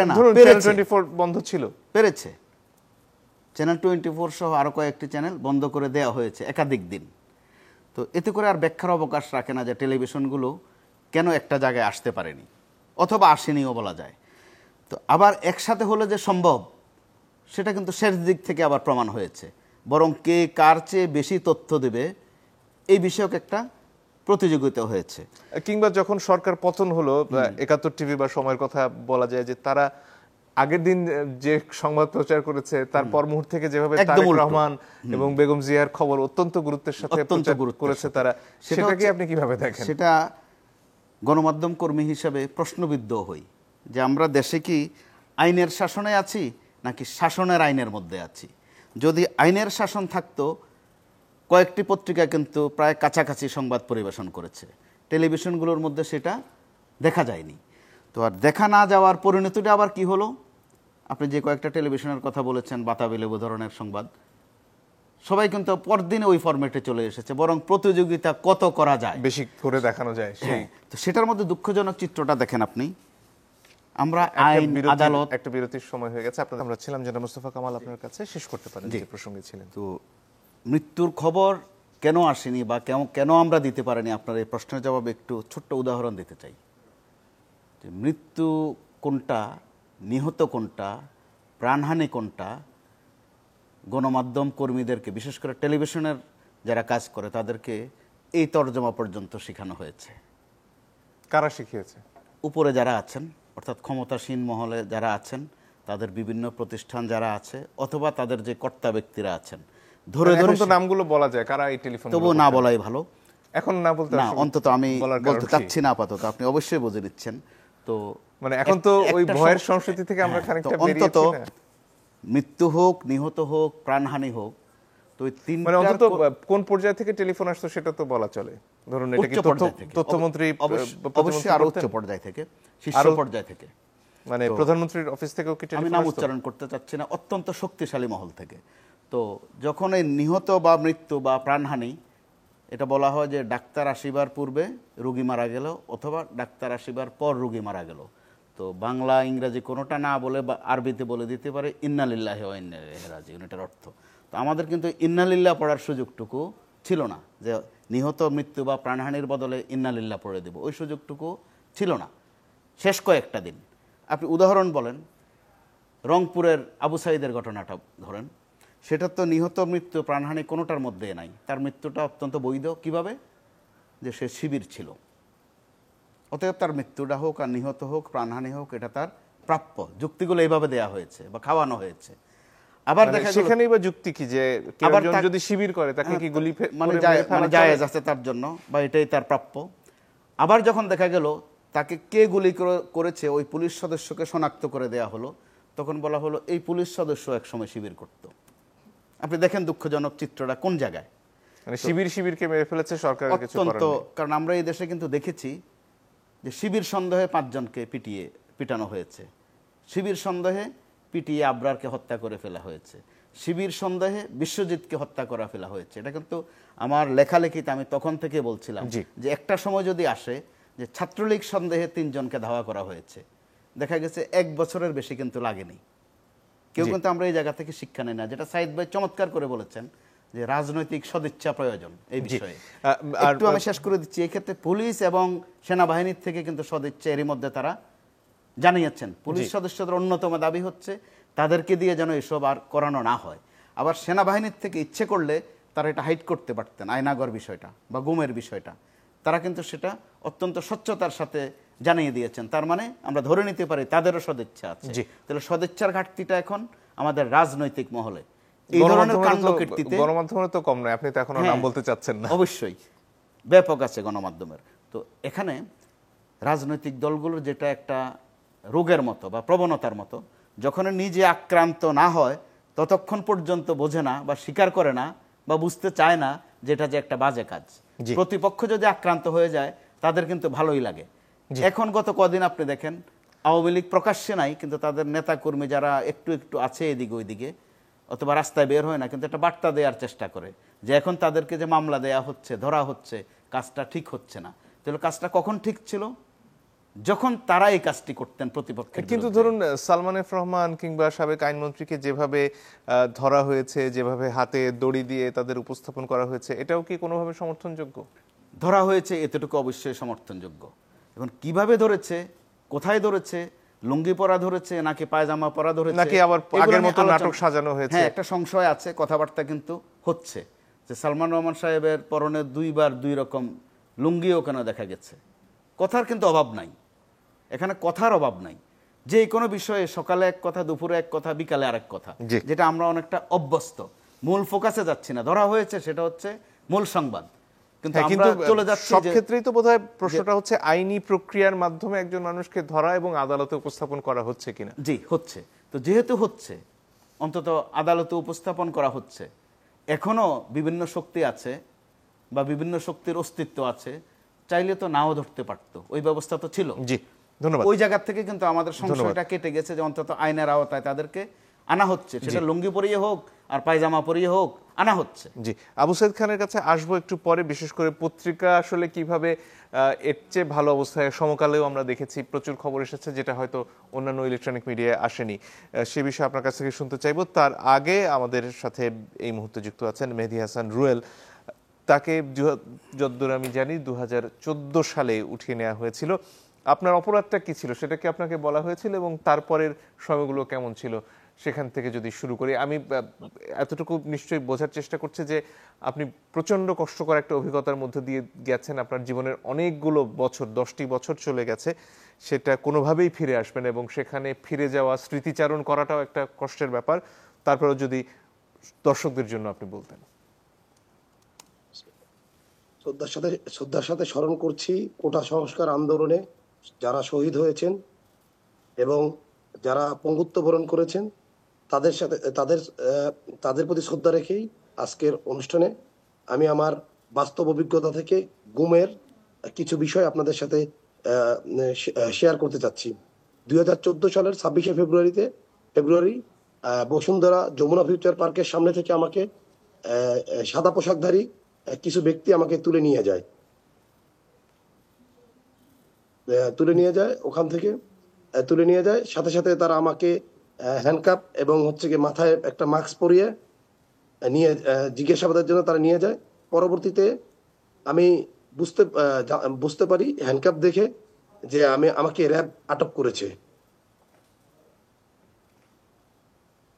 না, ধরুন চ্যানেল 24 বন্ধ ছিল, পেরেছে। চ্যানেল 24 সহ আরো কয়েকটি চ্যানেল বন্ধ করে দেওয়া হয়েছে একাধিক দিন। তো এতে করে আর ব্যাখ্যার অবকাশ রাখে না যে টেলিভিশনগুলো কেন একটা জায়গায় আসতে পারেনি অথবা আসেনিও বলা যায়। তো আবার একসাথে হলে যে সম্ভব সেটা কিন্তু শেষ দিক থেকে আবার প্রমাণ হয়েছে, বরং কে কার চেয়ে বেশি তথ্য দেবে এই বিষয়ক একটা প্রতিযোগিতা হয়েছে। কিংবা যখন সরকার পতন হলো, ৭১ টিভি বা সময়ের কথা বলা যায় যে তারা আগের দিন যে সংবাদ প্রচার করেছে তার পর মুহূর্ত থেকে যেভাবে তারেক রহমান এবং বেগম জিয়ার খবর অত্যন্ত গুরুত্বের সাথে প্রচার করেছে তারা, সেটাকে আপনি কিভাবে দেখেন? সেটা গণমাধ্যম কর্মী হিসেবে প্রশ্নবিদ্ধ হই যে আমরা দেশে কি আইনের শাসনে আছি নাকি শাসনের আইনের মধ্যে আছি। যদি আইনের শাসন থাকতো, কয়েকটি পত্রিকা কিন্তু প্রায় কাছাকাছি সংবাদ পরিবেশন করেছে, টেলিভিশনগুলোর মধ্যে সেটা দেখা যায়নি। তো আর দেখা না যাওয়ার পরিণতিটা আবার কি হলো, আপনি যে কয়েকটা টেলিভিশনের কথা বলেছেন, বাতাবি লেবু ধরনের সংবাদ, সবাই কিন্তু পরদিনে ওই ফরম্যাটে চলে এসেছে, বরং প্রতিযোগিতা কত করা যায়, বেশি করে দেখানো যায় সেই। তো সেটার মধ্যে দুঃখজনক চিত্রটা দেখেন আপনি। আমরা আইন আদালত, একটা বিরতির সময় হয়ে গেছে, আপনাদের আমরা ছিলাম জনাব মোস্তফা কামাল, আপনার কাছে শেষ করতে পারেন যে প্রসঙ্গে ছিলেন। তো মৃত্যুর খবর কেন আসেনি বা কেন আমরা দিতে পারিনি, আপনার এই প্রশ্নের জবাবে একটু ছোট্ট উদাহরণ দিতে চাই। যে মৃত্যু কোনটা, নিহত কোনটা, প্রাণহানি কোনটা, গণমাধ্যম কর্মীদেরকে, বিশেষ করে টেলিভিশনের যারা কাজ করে তাদেরকে এই তর্জমা পর্যন্ত শেখানো হয়েছে। কারা শিখিয়েছে? উপরে যারা আছেন, অর্থাৎ ক্ষমতাসীন মহলে যারা আছেন, তাদের বিভিন্ন প্রতিষ্ঠান যারা আছে, অথবা তাদের যে কর্তা ব্যক্তিরা আছেন, ধরে ধরে তো নামগুলো বলা যায় কারা এই টেলিফোন, তবু না বলাই ভালো। এখন না বলতে না, অন্তত আমি বলতে চাচ্ছি না আপাতত, আপনি অবশ্যই বুঝে নিচ্ছেন। তো মানে এখন তো ওই ভয়ের সংস্কৃতি থেকে আমরা খানিকটা বেরিয়েছি না? মৃত্যু হোক, নিহত হোক, প্রাণহানি হোক, তো ওই তিনটা মানে অন্তত কোন পর্যায় থেকে টেলিফোন আসতো সেটা তো বলা চলে। ধরুন এটা কি তথ্যমন্ত্রী, অবশ্যই আরো উচ্চ পর্যায় থেকে, শীর্ষ পর্যায় থেকে, মানে প্রধানমন্ত্রীর অফিস থেকেও কি টেলিফোন? আমি নাম উচ্চারণ করতে চাচ্ছি না, অত্যন্ত শক্তিশালী মহল থেকে। তো যখন এই নিহত বা মৃত্যু বা প্রাণহানি, এটা বলা হয় যে ডাক্তার আসিবার পূর্বে রোগী মারা গেল অথবা ডাক্তার আসিবার পর রোগী মারা গেল। তো বাংলা ইংরেজি কোনোটা না বলে বা আরবিতে বলে দিতে পারে ইন্না লিল্লাহি ওয়া ইন্না ইলাইহি রাজিউন, এটার অর্থ। তো আমাদের কিন্তু ইন্না লিল্লাহ পড়ার সুযোগটুকু ছিল না, যে নিহত মৃত্যু বা প্রাণহানির বদলে ইন্না লিল্লাহ পড়ে দেব, ওই সুযোগটুকু ছিল না শেষ কয়েকটা দিন। আপনি উদাহরণ বলেন, রংপুরের আবু সাঈদের ঘটনাটা ধরেন, সেটা তো নিহত মৃত্যু প্রাণহানি কোনোটার মধ্যে নাই, তার মৃত্যুটা অত্যন্ত বৈধ। কিভাবে? যে সে শিবির ছিল, অতএব তার মৃত্যুটা হোক আর নিহত হোক, প্রাণহানি হোক, এটা তার প্রাপ্য। যুক্তিগুলো এইভাবে দেয়া হয়েছে বা খাওয়ানো হয়েছে। আবার দেখা গেল সেখানেই বা যুক্তি কি যে কেউ যদি শিবির করে তাকে কি গুলি মানে জায়েজ আছে তার জন্য, বা এটাই তার প্রাপ্য। আবার যখন দেখা গেল তাকে কে গুলি করেছে ওই পুলিশ সদস্যকে শনাক্ত করে দেয়া হলো, তখন বলা হলো এই পুলিশ সদস্য একসময় শিবির করত। আপনি দেখেন দুঃখজনক চিত্রটা কোন জায়গায়, মানে শিবিরকে মেরে ফেলেছে সরকার কিছু করার নেই। কারণ আমরা এই দেশে কিন্তু দেখেছি যে শিবির সন্দেহে 5 জনকে পিটানো হয়েছে, শিবির সন্দেহে পিটিয়ে আবরারকে হত্যা করে ফেলা হয়েছে, শিবির সন্দেহে বিশ্বজিৎকে হত্যা করে ফেলা হয়েছে। এটা কিন্তু আমার লেখালেখিতে আমি তখন থেকে বলছিলাম যে একটা সময় যদি আসে যে ছাত্রলীগ সন্দেহে 3 জনকে ধাওয়া করা হয়েছে, দেখা গেছে 1 বছরের বেশি কিন্তু লাগেনি। কেউ জি। কিন্তু আমরা এই জায়গা থেকে শিক্ষা নেই না, যেটা সাইদ ভাই চমৎকার করে বলেছেন যে রাজনৈতিক সদিচ্ছা প্রয়োজন এই জি। বিষয়ে। আর একটু আমি শেষ করে দিচ্ছি, এই ক্ষেত্রে পুলিশ এবং সেনাবাহিনীর থেকে কিন্তু সদিচ্ছা এরই মধ্যে তারা জানিয়েছেন। পুলিশ সদস্যদের অন্যতম দাবি হচ্ছে তাদেরকে দিয়ে যেন এসব আর করানো না হয়। আবার সেনাবাহিনীর থেকে ইচ্ছে করলে তারা এটা হাইড করতে পারতেন, আয়নাগর বিষয়টা বা গুমের বিষয়টা, তারা কিন্তু সেটা অত্যন্ত স্বচ্ছতার সাথে জানিয়ে দিয়েছেন। তার মানে আমরা ধরে নিতে পারি তাদেরও সদিচ্ছা আছে। জি। তাহলে সদিচ্ছার ঘাটতিটা এখন আমাদের রাজনৈতিক মহলে এই ধরনের কাণ্ডকীর্তিতে গণমাধ্যমে তো কম নয়, আপনি তো এখন নাম হ্যাঁ, বলতে চাচ্ছেন না। অবশ্যই ব্যাপক আছে গণমাধ্যমের। তো এখানে রাজনৈতিক দলগুলোর যেটা একটা রোগের মতো বা প্রবণতার মতো, যখন নিজে আক্রান্ত না হয় ততক্ষণ পর্যন্ত বোঝে না বা স্বীকার করে না বা বুঝতে চায় না যেটা যে একটা বাজে কাজ। জি। প্রতিপক্ষ যদি আক্রান্ত হয়ে যায় তাদের কিন্তু ভালোই লাগে। এখন গত কদিন আপনি দেখেন আওয়ামী লীগ প্রকাশ্যে নাই, কিন্তু তাদের নেতা কর্মী যারা একটু একটু আছে এদিকে ওইদিকে অথবা রাস্তায় বের হয় না, কিন্তু একটা বার্তা দেওয়ার চেষ্টা করে যে এখন তাদেরকে যে মামলা দেয়া হচ্ছে, ধরা হচ্ছে, কাজটা ঠিক হচ্ছে না। তাহলে কাজটা কখন ঠিক ছিল? যখন তারা এই কাজটি করতেন প্রতিপক্ষের কিন্তু বিরুদ্ধে। ধরুন সালমান এফ রহমান কিংবা সাবেক আইনমন্ত্রীকে যেভাবে ধরা হয়েছে, যেভাবে হাতে দড়ি দিয়ে তাদের উপস্থাপন করা হয়েছে, এটাও কি কোনোভাবে সমর্থনযোগ্য? ধরা হয়েছে এতটুকু অবশ্যই সমর্থনযোগ্য। এখন কিভাবে ধরেছে, কোথায় ধরেছে, লুঙ্গি পরা ধরেছে নাকি পায়জামা পরা ধরেছে, নাকি আবার এগুলো আগের নিয়ে মতো আলোচনা- নাটক সাজানো হয়েছে? হ্যাঁ, একটা সংশয় আছে, কথাবার্তা কিন্তু হচ্ছে যে সালমান রহমান সাহেবের পরনে দুইবার দুই রকম লুঙ্গিও কেন দেখা গেছে। কথার কিন্তু অভাব নাই, এখানে কথার অভাব নাই। যে কোনো বিষয়ে সকালে এক কথা, দুপুরে এক কথা, বিকালে আরেক কথা, জি। যেটা আমরা অনেকটা অভ্যস্ত। মূল ফোকাসে যাচ্ছি না, ধরা হয়েছে সেটা হচ্ছে মূল সংবাদ, কিন্তু হ্যাঁ, আমরা কিন্তু চলে যাচ্ছি সব যে ক্ষেত্রেই তো বোধহয় প্রশ্নটা হচ্ছে আইনি প্রক্রিয়ার মাধ্যমে একজন মানুষকে ধরা এবং আদালতে উপস্থাপন করা হচ্ছে কিনা। জি হচ্ছে। তো যেহেতু হচ্ছে, অন্তত আদালতে উপস্থাপন করা হচ্ছে, এখনো বিভিন্ন শক্তি আছে বা বিভিন্ন শক্তির অস্তিত্ব আছে, চাইলে তো নাও ধরতে পারতো, ওই ব্যবস্থা তো ছিল। জি, ধন্যবাদ। ওই জায়গা থেকে কিন্তু আমাদের সংশয়টা কেটে গেছে যে অন্তত আইনের আওতায় তাদেরকে আনা হচ্ছে, সেটা লুঙ্গি পরিয়ে হোক আর পায়জামা পরিয়ে হোক আনা হচ্ছে। জি, আবু সাইদ খানের কাছে আসবো একটু পরে। বিশেষ করে পত্রিকা আসলে কিভাবে এর চেয়ে ভালো অবস্থায়, সমকালেও আমরা দেখেছি প্রচুর খবর এসেছে যেটা হয়তো অন্যান্য ইলেকট্রনিক মিডিয়ায় আসেনি। সে বিষয়ে আপনার কাছ থেকে শুনতে চাইবো। তার আগে আমাদের সাথে এই মুহূর্তে যুক্ত আছেন মেহেদী হাসান রুয়েল। তাকে যতদূর আমি জানি 2014 সালে উঠিয়ে নেওয়া হয়েছিল। আপনার অপরাধটা কি ছিল সেটা কি আপনাকে বলা হয়েছিল এবং তারপরের সময়গুলো কেমন ছিল সেখান থেকে যদি শুরু করি। আমি এতটুকু নিশ্চয়ই বোঝার চেষ্টা করছি যে আপনি প্রচন্ড কষ্টকর একটা অভিজ্ঞতার মধ্যে দিয়ে গেছেন। আপনার জীবনের অনেকগুলো বছর, 10টি বছর চলে গেছে, সেটা কোনোভাবেই ফিরে আসবে না এবং সেখানে ফিরে যাওয়া, স্মৃতিচারণ করাটাও একটা কষ্টের ব্যাপার। তারপরেও যদি দর্শকদের জন্য আপনি বলতেন। শ্রদ্ধার সাথে স্মরণ করছি কোটা সংস্কার আন্দোলনে যারা শহীদ হয়েছেন এবং যারা পঙ্গুত্ব বরণ করেছেন, তাদের সাথে তাদের প্রতি শ্রদ্ধা রেখেই আজকের অনুষ্ঠানে আমি আমার বাস্তব অভিজ্ঞতা থেকে গুমের কিছু বিষয় আপনাদের সাথে শেয়ার করতে চাচ্ছি। 2014 সালের 26শে ফেব্রুয়ারি বসুন্ধরা যমুনা ফিউচার পার্কের সামনে থেকে আমাকে সাদা পোশাকধারী কিছু ব্যক্তি আমাকে তুলে নিয়ে যায় ওখান থেকে তুলে নিয়ে যায়। সাথে সাথে তারা আমাকে হ্যান্ডকাপ এবং হচ্ছে কি মাথায় একটা মাস্ক পরিয়ে নিয়ে জিজ্ঞাসাবাদের জন্য তারা নিয়ে যায়। পরবর্তীতে আমি বুঝতে পারি হ্যান্ডকাপ দেখে যে আমাকে র্যাব আটক করেছে।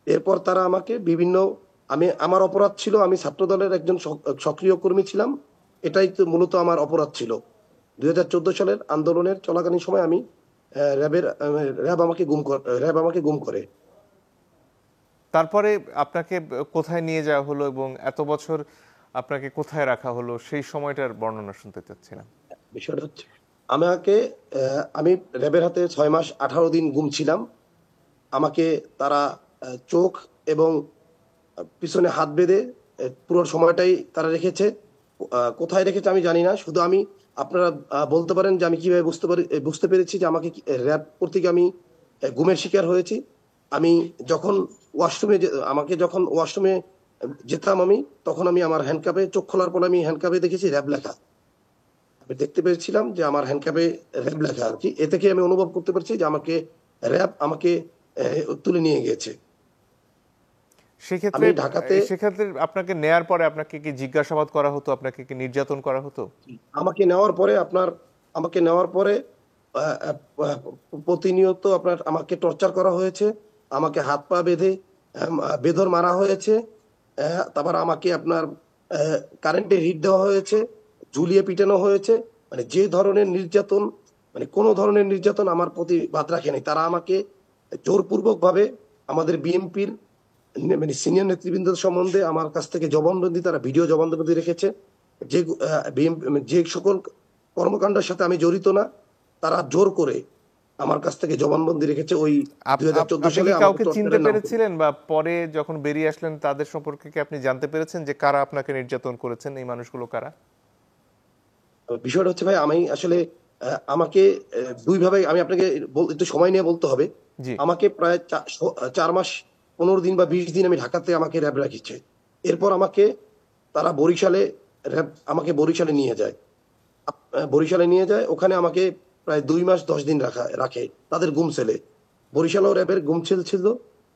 এরপর তারা আমাকে আমার অপরাধ ছিল, আমি ছাত্রদলের একজন সক্রিয় কর্মী ছিলাম, এটাই তো মূলত আমার অপরাধ ছিল। 2014 সালের আন্দোলনের চলাকালীন সময় আমি র্যাব আমাকে গুম করে। তারপরে আপনাকে কোথায় নিয়ে যাওয়া হলো এবং এত বছর আপনাকে কোথায় রাখা হলো সেই সময়টার বর্ণনা শুনতে চাচ্ছিলাম। বিষয়টা হচ্ছে আমি র্যাবের হাতে 6 মাস 18 দিন গুম ছিলাম। আমাকে তারা চোখ এবং পিছনে হাত বেঁধে পুরো সময়টাই তারা রেখেছে। কোথায় রেখেছে আমি জানি না, শুধু আপনারা বলতে পারেন যে আমি কিভাবে বুঝতে পেরেছি যে র্যাব কর্তৃক আমি গুমের শিকার হয়েছি। আমি যখন ওয়াশরুমে যেতাম তখন আমি আমার হ্যান্ডকাপে চোখ খোলার পর আমি হ্যান্ডকাপে দেখেছি র্যাব লেখা। আমি দেখতে পেরেছিলাম যে আমার হ্যান্ডকাপে র্যাব লেখা আর কি। এ থেকে আমি অনুভব করতে পারছি যে র্যাব আমাকে তুলে নিয়ে গিয়েছে। সেক্ষেত্রে আমি ঢাকাতে সেক্ষেত্রে আপনাকে নেয়ার পরে আপনাকে কি জিজ্ঞাসাবাদ করা হতো, আপনাকে কি নির্যাতন করা হতো? আমাকে নেওয়ার পরে আহ, আহ, প্রতিনিয়ত আমাকে টর্চার করা হয়েছে, আমাকে হাত পা বেঁধে বেধর মারা হয়েছে, তারপর আমাকে কারেন্টে হিট দেওয়া হয়েছে, ঝুলিয়ে পিটানো হয়েছে। মানে যে ধরনের নির্যাতন, মানে কোনো ধরনের নির্যাতন আমার প্রতি বাদ রাখেনি। তারা আমাকে জোরপূর্বক ভাবে আমাদের বিএনপির মানে সিনিয়র নেতৃবৃন্দ সম্বন্ধে আমার কাছ থেকে জবানবন্দি, তারা ভিডিও জবানবন্দি রেখেছে। যে যে সকল কর্মকাণ্ডের সাথে আমি জড়িত না, তারা জোর করে আমার কাছ থেকে জবানবন্দি রেখেছে। ওই 2014 আপনি সালে কি কাউকে চিনতে টর্চারের নাম করে। পেরেছিলেন, বা পরে যখন বেরিয়ে আসলেন তাদের সম্পর্কে কি আপনি জানতে পেরেছেন যে কারা আপনাকে নির্যাতন করেছেন, এই মানুষগুলো কারা? বিষয়টা হচ্ছে ভাই, আমি আসলে আমাকে দুই ভাবে, আমি আপনাকে একটু সময় নিয়ে বলতে হবে। জি। আমাকে প্রায় 4 মাস 15 দিন বা 20 দিন আমি ঢাকাতে আমাকে র্যাব রাখিছে। এরপর তারা আমাকে বরিশালে নিয়ে যায়। ওখানে আমাকে প্রায় 2 মাস 10 দিন রাখে তাদের গুম সেলে। বরিশালেও র্যাবের গুম সেল ছিল,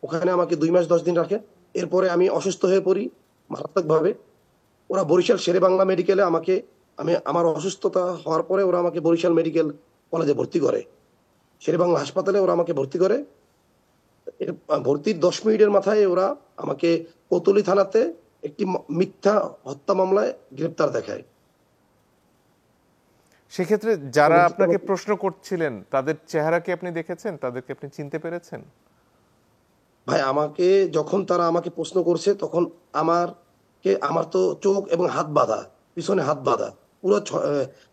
ওখানে আমাকে 2 মাস 10 দিন রাখে। এরপরে আমি অসুস্থ হয়ে পড়ি মারাত্মকভাবে। ওরা বরিশাল শেরে বাংলা মেডিকেলে আমার অসুস্থতা হওয়ার পরে ওরা আমাকে বরিশাল মেডিকেল কলেজে ভর্তি করে, শেরে বাংলা হাসপাতালে ওরা আমাকে ভর্তি করে। ভর্তির 10 মিনিটের মাথায় ওরা আমাকে কোতোয়ালি থানাতে একটি মিথ্যা হত্যা মামলায় গ্রেপ্তার দেখায়। সেক্ষেত্রে যারা আপনাকে প্রশ্ন করছিলেন তাদের চেহারা কি আপনি দেখেছেন, তাদেরকে আপনি চিনতে পেরেছেন? ভাই, যখন তারা আমাকে প্রশ্ন করছে, তখন আমার তো চোখ এবং হাত বাঁধা, পিছনে হাত বাঁধা, পুরো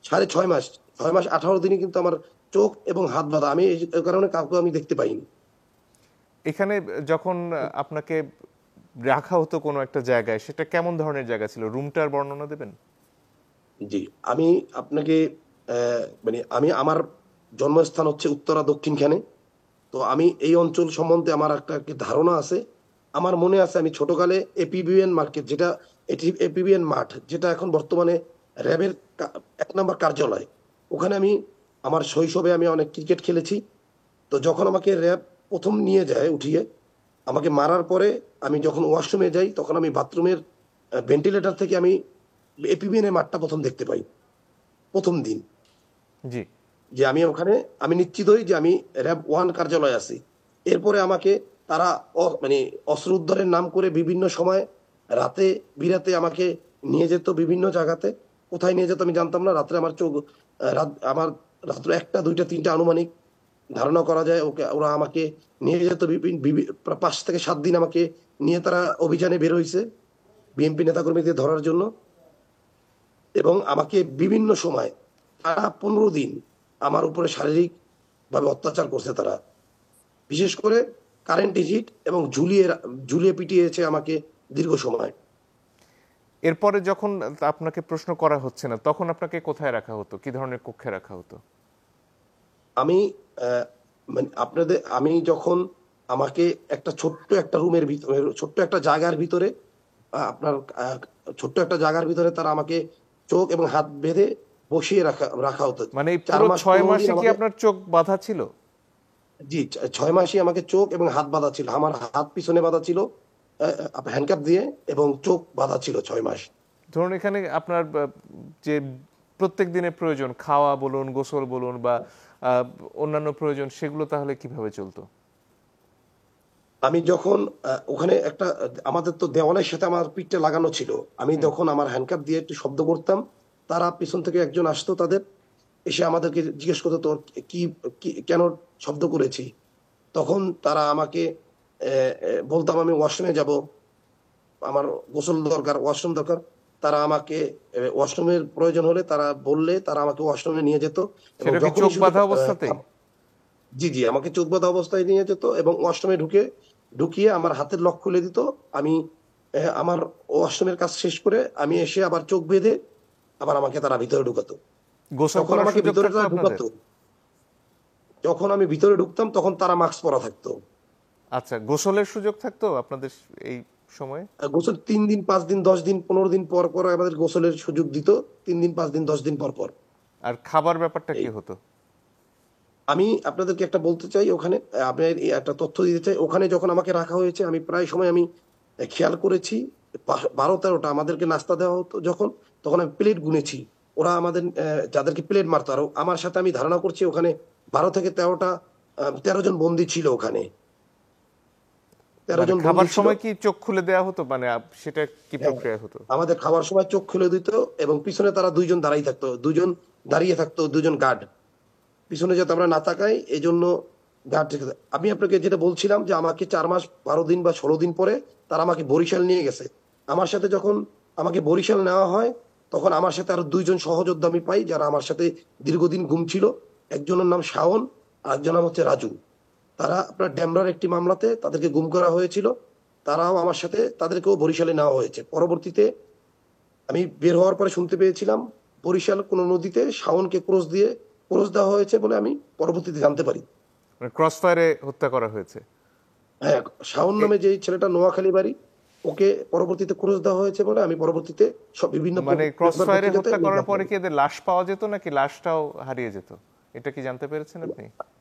6.5 মাস 6 মাস 18 দিনই কিন্তু আমার চোখ এবং হাত বাঁধা। আমি এই কারণে কাউকে আমি দেখতে পাইনি। এখানে যখন আপনাকে রাখা হতো কোনো একটা জায়গায়, সেটা কেমন ধরনের জায়গা ছিল? রুমটার বর্ণনা দেবেন? জি, আমি আপনাকে আমার জন্মস্থান হচ্ছে উত্তরা দক্ষিণখানে। তো আমি এই অঞ্চল সম্বন্ধে আমার একটা ধারণা আছে। আমার মনে আছে, আমি ছোটকালে এপিবিএন মার্কেট, যেটা এপিবিএন মাঠ, যেটা এখন বর্তমানে র্যাবের 1 নম্বর কার্যালয়, ওখানে আমার শৈশবে আমি অনেক ক্রিকেট খেলেছি। তো যখন আমাকে র্যাব প্রথম নিয়ে যায় উঠিয়ে, আমাকে মারার পরে আমি যখন ওয়াশরুমে যাই, তখন আমি বাথরুমের ভেন্টিলেটর থেকে আমি এপিবিএন এর মাঠটা প্রথম দেখতে পাই, প্রথম দিন। জি। যে আমি নিশ্চিত হই যে আমি র্যাব 1 কার্যালয়ে আছি। এরপরে আমাকে তারা অস্ত্র উদ্ধারের নাম করে বিভিন্ন সময় রাতে বিরাতে আমাকে নিয়ে যেত বিভিন্ন জায়গাতে। কোথায় নিয়ে যেত আমি জানতাম না। রাত্রে আমার রাত্র 1টা 2টা 3টা আনুমানিক ধারণা করা যায়। ওরা আমাকে নিয়ে যেত 5 থেকে 7 দিন আমাকে নিয়ে তারা অভিযানে বের হয়েছে বিএনপি নেতাকর্মীদের ধরার জন্য। এবং আমাকে বিভিন্ন সময় তারা 15 দিন আমার উপরে শারীরিক ভাবে অত্যাচার করছে তারা। বিশেষ করে কারেন্ট হিট এবং ঝুলিয়ে পিটিয়েছে আমাকে দীর্ঘ সময়। এরপরে যখন আপনাকে প্রশ্ন করা হচ্ছে না, তখন আপনাকে কোথায় রাখা হতো, কি ধরনের কক্ষে রাখা হতো? আমি যখন আমাকে একটা ছোট্ট একটা রুমের ভিতরে, ছোট্ট একটা জায়গার ভিতরে তারা আমাকে চোখ এবং হাত বেঁধে বসিয়ে রাখা হতো। মানে পুরো 6 মাসে কি আপনার চোখ বাঁধা ছিল? জি, 6 মাসই আমাকে চোখ এবং হাত বাঁধা ছিল। আমার হাত পিছনে বাঁধা ছিল হ্যান্ডকাপ দিয়ে, এবং চোখ বাঁধা ছিল 6 মাস। ধরুন এখানে আপনার যে প্রত্যেক দিনের প্রয়োজন, খাওয়া বলুন, গোসল বলুন, বা অন্যান্য প্রয়োজন, সেগুলো তাহলে কিভাবে চলতো? আমি যখন ওখানে আমাদের তো দেওয়ালের সাথে আমার পিঠটা লাগানো ছিল, আমি যখন আমার হ্যান্ডকাপ দিয়ে একটু শব্দ করতাম, তারা পিছন থেকে একজন আসতো, তাদের এসে আমাদেরকে জিজ্ঞেস করতো তোর কেন শব্দ করেছি। তখন তারা আমাকে বলতাম আমি ওয়াশরুমে যাব, আমার গোসল দরকার, ওয়াশরুম দরকার। তারা আমাকে ওয়াশরুমের প্রয়োজন হলে তারা আমাকে ওয়াশরুমে নিয়ে যেত। চোখ বাঁধা অবস্থাতেই? জি জি, আমাকে চোখ বাঁধা অবস্থায় নিয়ে যেত এবং ওয়াশরুমে ঢুকিয়ে আমার হাতের লক খুলে দিত। আমি আমার ওয়াশরুমের কাজ শেষ করে আমি এসে আবার চোখ বেঁধে আবার আমাকে তারা ভিতরে ঢুকাতো। যখন আমাকে ভিতরে ঢুকাতো, যখন আমি ভিতরে ঢুকতাম তখন তারা মাস্ক পরা থাকতো। আচ্ছা, গোসলের সুযোগ থাকতো আপনাদের এই সময়ে? গোসল 3 দিন 5 দিন 10 দিন 15 দিন পর পর আমাদের গোসলের সুযোগ দিত, 3 দিন 5 দিন 10 দিন পর পর। আর খাবার ব্যাপারটা কি হতো? আমি আপনাদেরকে একটা বলতে চাই, ওখানে আপনার একটা তথ্য দিতে চাই। ওখানে যখন আমাকে রাখা হয়েছে, আমি প্রায় সময় খেয়াল করেছি 12-13টা আমাদেরকে নাস্তা দেওয়া হতো যখন, তখন আমি প্লেট গুনেছি। ওরা আমাদের যাদেরকে প্লেট মারতো, আর আমার সাথে আমি ধারণা করছি ওখানে 12 থেকে 13 জন বন্দী ছিল ওখানে। 13 মানে জন বন্দী খাবার ছিল। সময় কি চোখ খুলে দেওয়া হতো, মানে সেটা কি হ্যাঁ, প্রক্রিয়া হতো? আমাদের খাবার সময় চোখ খুলে দিত এবং পিছনে তারা 2 জন দাঁড়িয়ে থাকতো, 2 জন দাঁড়িয়ে থাকতো, 2 জন গার্ড। পিছনে যাতে আমরা না তাকাই এজন্য গার্ড রেখে দেয়। আমি আপনাকে যেটা বলছিলাম যে আমাকে 4 মাস 12 দিন বা 16 দিন পরে তারা আমাকে বরিশাল নিয়ে গেছে। আমার সাথে যখন আমাকে বরিশাল নেওয়া হয় তখন আমার সাথে আরো 2 জন সহযোদ্ধা আমি পাই যারা আমার সাথে দীর্ঘদিন গুম ছিল। একজনের নাম শাওন, আরেকজনের নাম হচ্ছে রাজু। তারা আপনার ডেমরার একটি মামলাতে তাদেরকে গুম করা হয়েছিল। তারাও আমার সাথে, তাদেরকেও বরিশালে নেওয়া হয়েছে। পরবর্তীতে আমি বের হওয়ার পরে শুনতে পেয়েছিলাম বরিশাল কোন নদীতে শাওনকে ক্রস দেওয়া হয়েছে বলে আমি পরবর্তীতে জানতে পারি। মানে ক্রস ফায়ারে হত্যা করা হয়েছে? হ্যাঁ, শাওন নামে যে ছেলেটা নোয়াখালী বাড়ি, ওকে পরবর্তীতে ক্রস দেওয়া হয়েছে বলে আমি পরবর্তীতে সব বিভিন্ন মানে ক্রস ফায়ারে পত্রিকাতে হত্যা করার পরে জানতে কি এদের লাশ পাওয়া যেত নাকি লাশটাও হারিয়ে যেত, এটা কি জানতে পেরেছেন আপনি? পারি।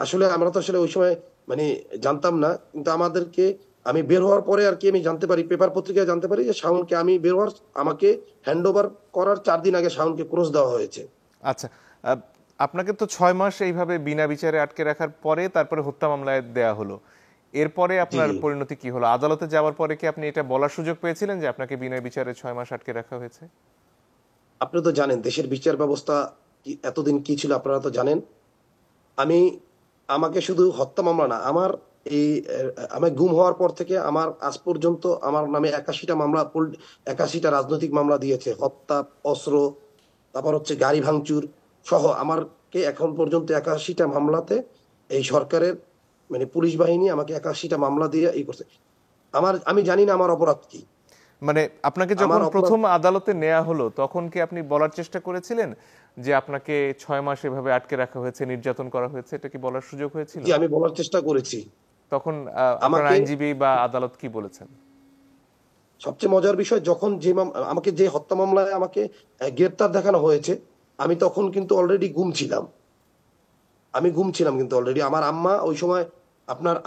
আসলে আমরা তো আসলে ওই সময় মানে জানতাম না, কিন্তু আমাদেরকে আমি বের হওয়ার পরে আর কি আমি জানতে পারি, পেপার পত্রিকায় জানতে পারি যে শাওনকে আমি বের হওয়ার আমাকে হ্যান্ড ওভার করার 4 দিন আগে শাওনকে ক্রস দেওয়া হয়েছে। আচ্ছা, আপনাকে তো 6 মাস এইভাবে বিনা বিচারে আটকে রাখার পরে তারপরে হত্যা মামলায় দেয়া হলো। এরপরে আপনার জি। পরিণতি কি হলো? আদালতে যাওয়ার পরে কি আপনি এটা বলার সুযোগ পেয়েছিলেন যে আপনাকে বিনা বিচারে 6 মাস আটকে রাখা হয়েছে? আপনি তো জানেন দেশের বিচার ব্যবস্থা এতদিন কি ছিল, আপনারা তো জানেন। আমি আমাকে শুধু হত্যা মামলা না, আমার এই আমি গুম হওয়ার পর থেকে আমার আজ পর্যন্ত আমার নামে 81টা মামলা, 81টা রাজনৈতিক মামলা দিয়েছে। হত্যা, অস্ত্র, তারপর হচ্ছে গাড়ি ভাঙচুর সহ আমারকে এখন পর্যন্ত 81টা মামলাতে এই সরকারের মানে পুলিশ বাহিনী আমাকে 81টা মামলা দিয়ে করছে। আমি জানি না আমার অপরাধ কি। মানে আপনাকে যখন আমার অপরাধ, প্রথম আদালতে নেওয়া হলো তখন কি আপনি বলার চেষ্টা করেছিলেন যে আপনাকে 6 মাস এভাবে আটকে রাখা হয়েছে, নির্যাতন করা হয়েছে, এটা কি বলার সুযোগ হয়েছিল? যে আমি বলার চেষ্টা করেছি। তখন আপনার আমাকে আইনজীবী বা আদালত কি বলেছেন? সবচেয়ে মজার বিষয়, যখন আমাকে যে হত্যা মামলায় আমাকে গ্রেপ্তার দেখানো হয়েছে, আমি তখন কিন্তু অলরেডি গুম ছিলাম। আমি গুম ছিলাম কিন্তু অলরেডি। আমার আম্মা ওই সময়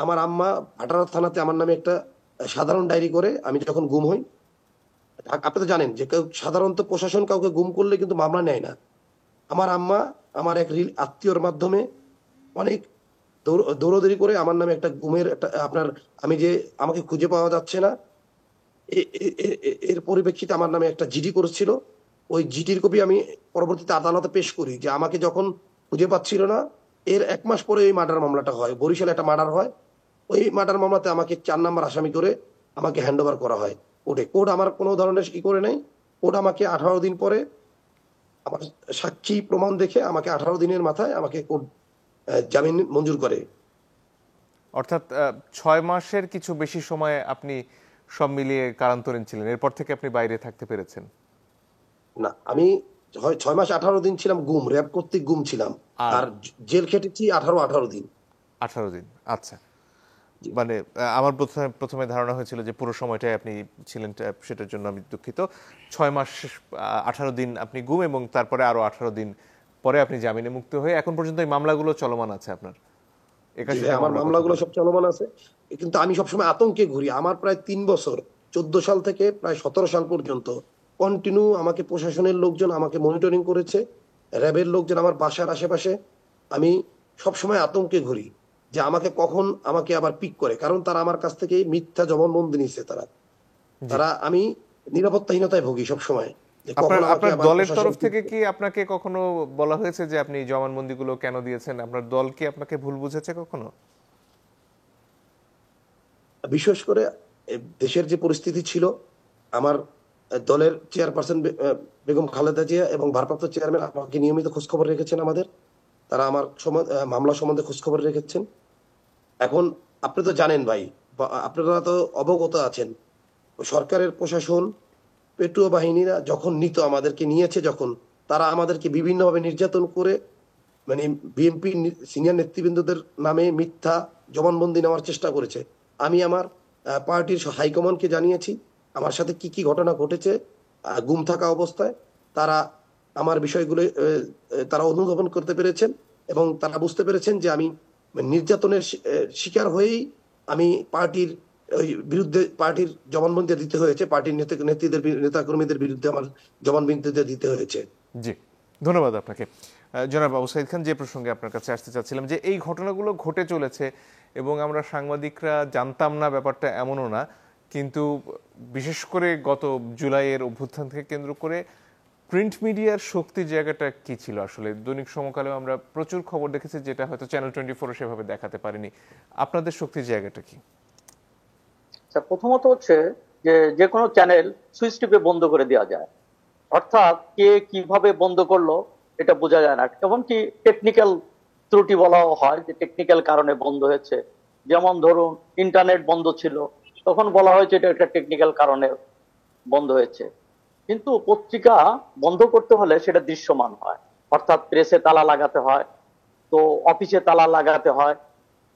আমার আম্মা ভাটারা থানাতে আমার নামে একটা সাধারণ ডায়েরি করে আমি যখন গুম হই। আপনি তো জানেন যে কেউ সাধারণত প্রশাসন কাউকে গুম করলে কিন্তু মামলা নেয় না। আমার আম্মা আমার এক আত্মীয়র মাধ্যমে অনেক দৌড়াদৌড়ি করে আমার নামে একটা গুমের একটা আপনার, আমি যে আমাকে খুঁজে পাওয়া যাচ্ছে না, এর পরিপ্রেক্ষিতে আমার নামে একটা জিডি করেছিল। ওই জিডির কপি আমি পরবর্তীতে আদালতে পেশ করি যে আমাকে যখন খুঁজে পাচ্ছিল না, এর 1 মাস পরে ওই মার্ডার মামলাটা হয়। বরিশালে একটা মার্ডার হয়। ওই মার্ডার মামলাতে আমাকে 4 নাম্বার আসামি করে আমাকে হ্যান্ড ওভার করা হয় কোর্টে। কোর্ট আমার কোনো ধরনের করে নাই। কোর্ট আমাকে 18 দিন পরে আমার সাক্ষী প্রমাণ দেখে আমাকে 18 দিনের মাথায় আমাকে কোর্ট জামিন মঞ্জুর করে। অর্থাৎ 6 মাসের কিছু বেশি সময় আপনি সব মিলিয়ে কারান্তরীণ ছিলেন, এরপর থেকে আপনি বাইরে থাকতে পেরেছেন? না, আমি 6 মাস 18 দিন ছিলাম গুম, র‍্যাব কর্তৃক গুম ছিলাম। আর জেল খেটেছি 18 দিন। 18 দিন, আচ্ছা। মানে আমার প্রথমে ধারণা হয়েছিল যে পুরো সময়টাই আপনি ছিলেন, সেটার জন্য আমি দুঃখিত। 6 মাস 18 দিন আপনি গুম এবং তারপরে আরো 18 দিন পরে আপনি জামিনে মুক্ত হয়ে এখন পর্যন্ত এই মামলাগুলো চলমান আছে আপনার? আমার মামলাগুলো সব চলমান আছে, কিন্তু আমি সবসময় আতঙ্কে ঘুরি। আমার প্রায় 3 বছর 14 সাল থেকে প্রায় 17 সাল পর্যন্ত কন্টিনিউ আমাকে প্রশাসনের লোকজন আমাকে মনিটরিং করেছে, র্যাবের লোকজন আমার বাসার আশেপাশে। আমি সবসময় আতঙ্কে ঘুরি যে আমাকে কখন আমাকে আবার পিক করে, কারণ তারা আমার কাছ থেকে মিথ্যা জবানবন্দি নিচ্ছে। আমি নিরাপত্তাহীনতায় ভুগি সবসময়। আপনার দলের তরফ থেকে কি আপনাকে কখনো বলা হয়েছে যে আপনি জবানবন্দিগুলো কেন দিয়েছেন? আপনার দল কি আপনাকে ভুল বুঝেছে কখনো? বিশেষ করে দেশের যে পরিস্থিতি ছিল, আমার দলের চেয়ারপারসন বেগম খালেদা জিয়া এবং ভারপ্রাপ্ত চেয়ারম্যান আমাকে নিয়মিত খোঁজখবর রেখেছেন। তারা আমার মামলা সম্বন্ধে খোঁজখবর রেখেছেন। এখন আপনি তো জানেন ভাই, আপনারা তো অবগত আছেন, সরকারের প্রশাসন, পেট্রো বাহিনীরা যখন আমাদেরকে নিয়েছে, যখন তারা আমাদেরকে বিভিন্নভাবে নির্যাতন করে মানে বিএনপি সিনিয়র নেতৃবৃন্দদের নামে মিথ্যা জবানবন্দি নেওয়ার চেষ্টা করেছে। আমি আমার পার্টির হাইকমান্ডকে জানিয়েছি আমার সাথে কি কি ঘটনা ঘটেছে গুম থাকা অবস্থায়। তারা আমার বিষয়গুলো তারা অনুধাবন করতে পেরেছেন এবং তারা বুঝতে পেরেছেন যে আমি নির্যাতনের শিকার হয়েই আমি পার্টির ওই বিরুদ্ধে পার্টির জবানবন্দি দিতে হয়েছে, পার্টির নেতাকর্মীদের বিরুদ্ধে আমার জবানবন্দি দিতে হয়েছে। জি, ধন্যবাদ আপনাকে। জনাব আবু সাইদ খান, যে প্রসঙ্গে আপনার কাছে আসতে চাচ্ছিলাম যে এই ঘটনাগুলো ঘটে চলেছে এবং আমরা সাংবাদিকরা জানতাম না ব্যাপারটা এমনও না, কিন্তু বিশেষ করে গত জুলাইয়ের অভ্যুত্থান থেকে কেন্দ্র করে প্রিন্ট মিডিয়ার শক্তির জায়গাটা কি ছিল আসলে? দৈনিক সমকালেও আমরা প্রচুর খবর দেখেছি যেটা হয়তো চ্যানেল 24 সেভাবে দেখাতে পারেনি। আপনাদের শক্তির জায়গাটা কি? প্রথমত হচ্ছে যে কোনো চ্যানেল সুইচ টিপে বন্ধ করে দেওয়া যায়, অর্থাৎ কে কিভাবে বন্ধ করলো এটা বোঝা যায় না। এমনকি টেকনিক্যাল ত্রুটি বলাও হয় যে টেকনিক্যাল কারণে বন্ধ হয়েছে। যেমন ধরুন ইন্টারনেট বন্ধ ছিল, তখন বলা হয়েছে এটা একটা টেকনিক্যাল কারণে বন্ধ হয়েছে। কিন্তু পত্রিকা বন্ধ করতে হলে সেটা দৃশ্যমান হয়, অর্থাৎ প্রেসে তালা লাগাতে হয়, তো অফিসে তালা লাগাতে হয়,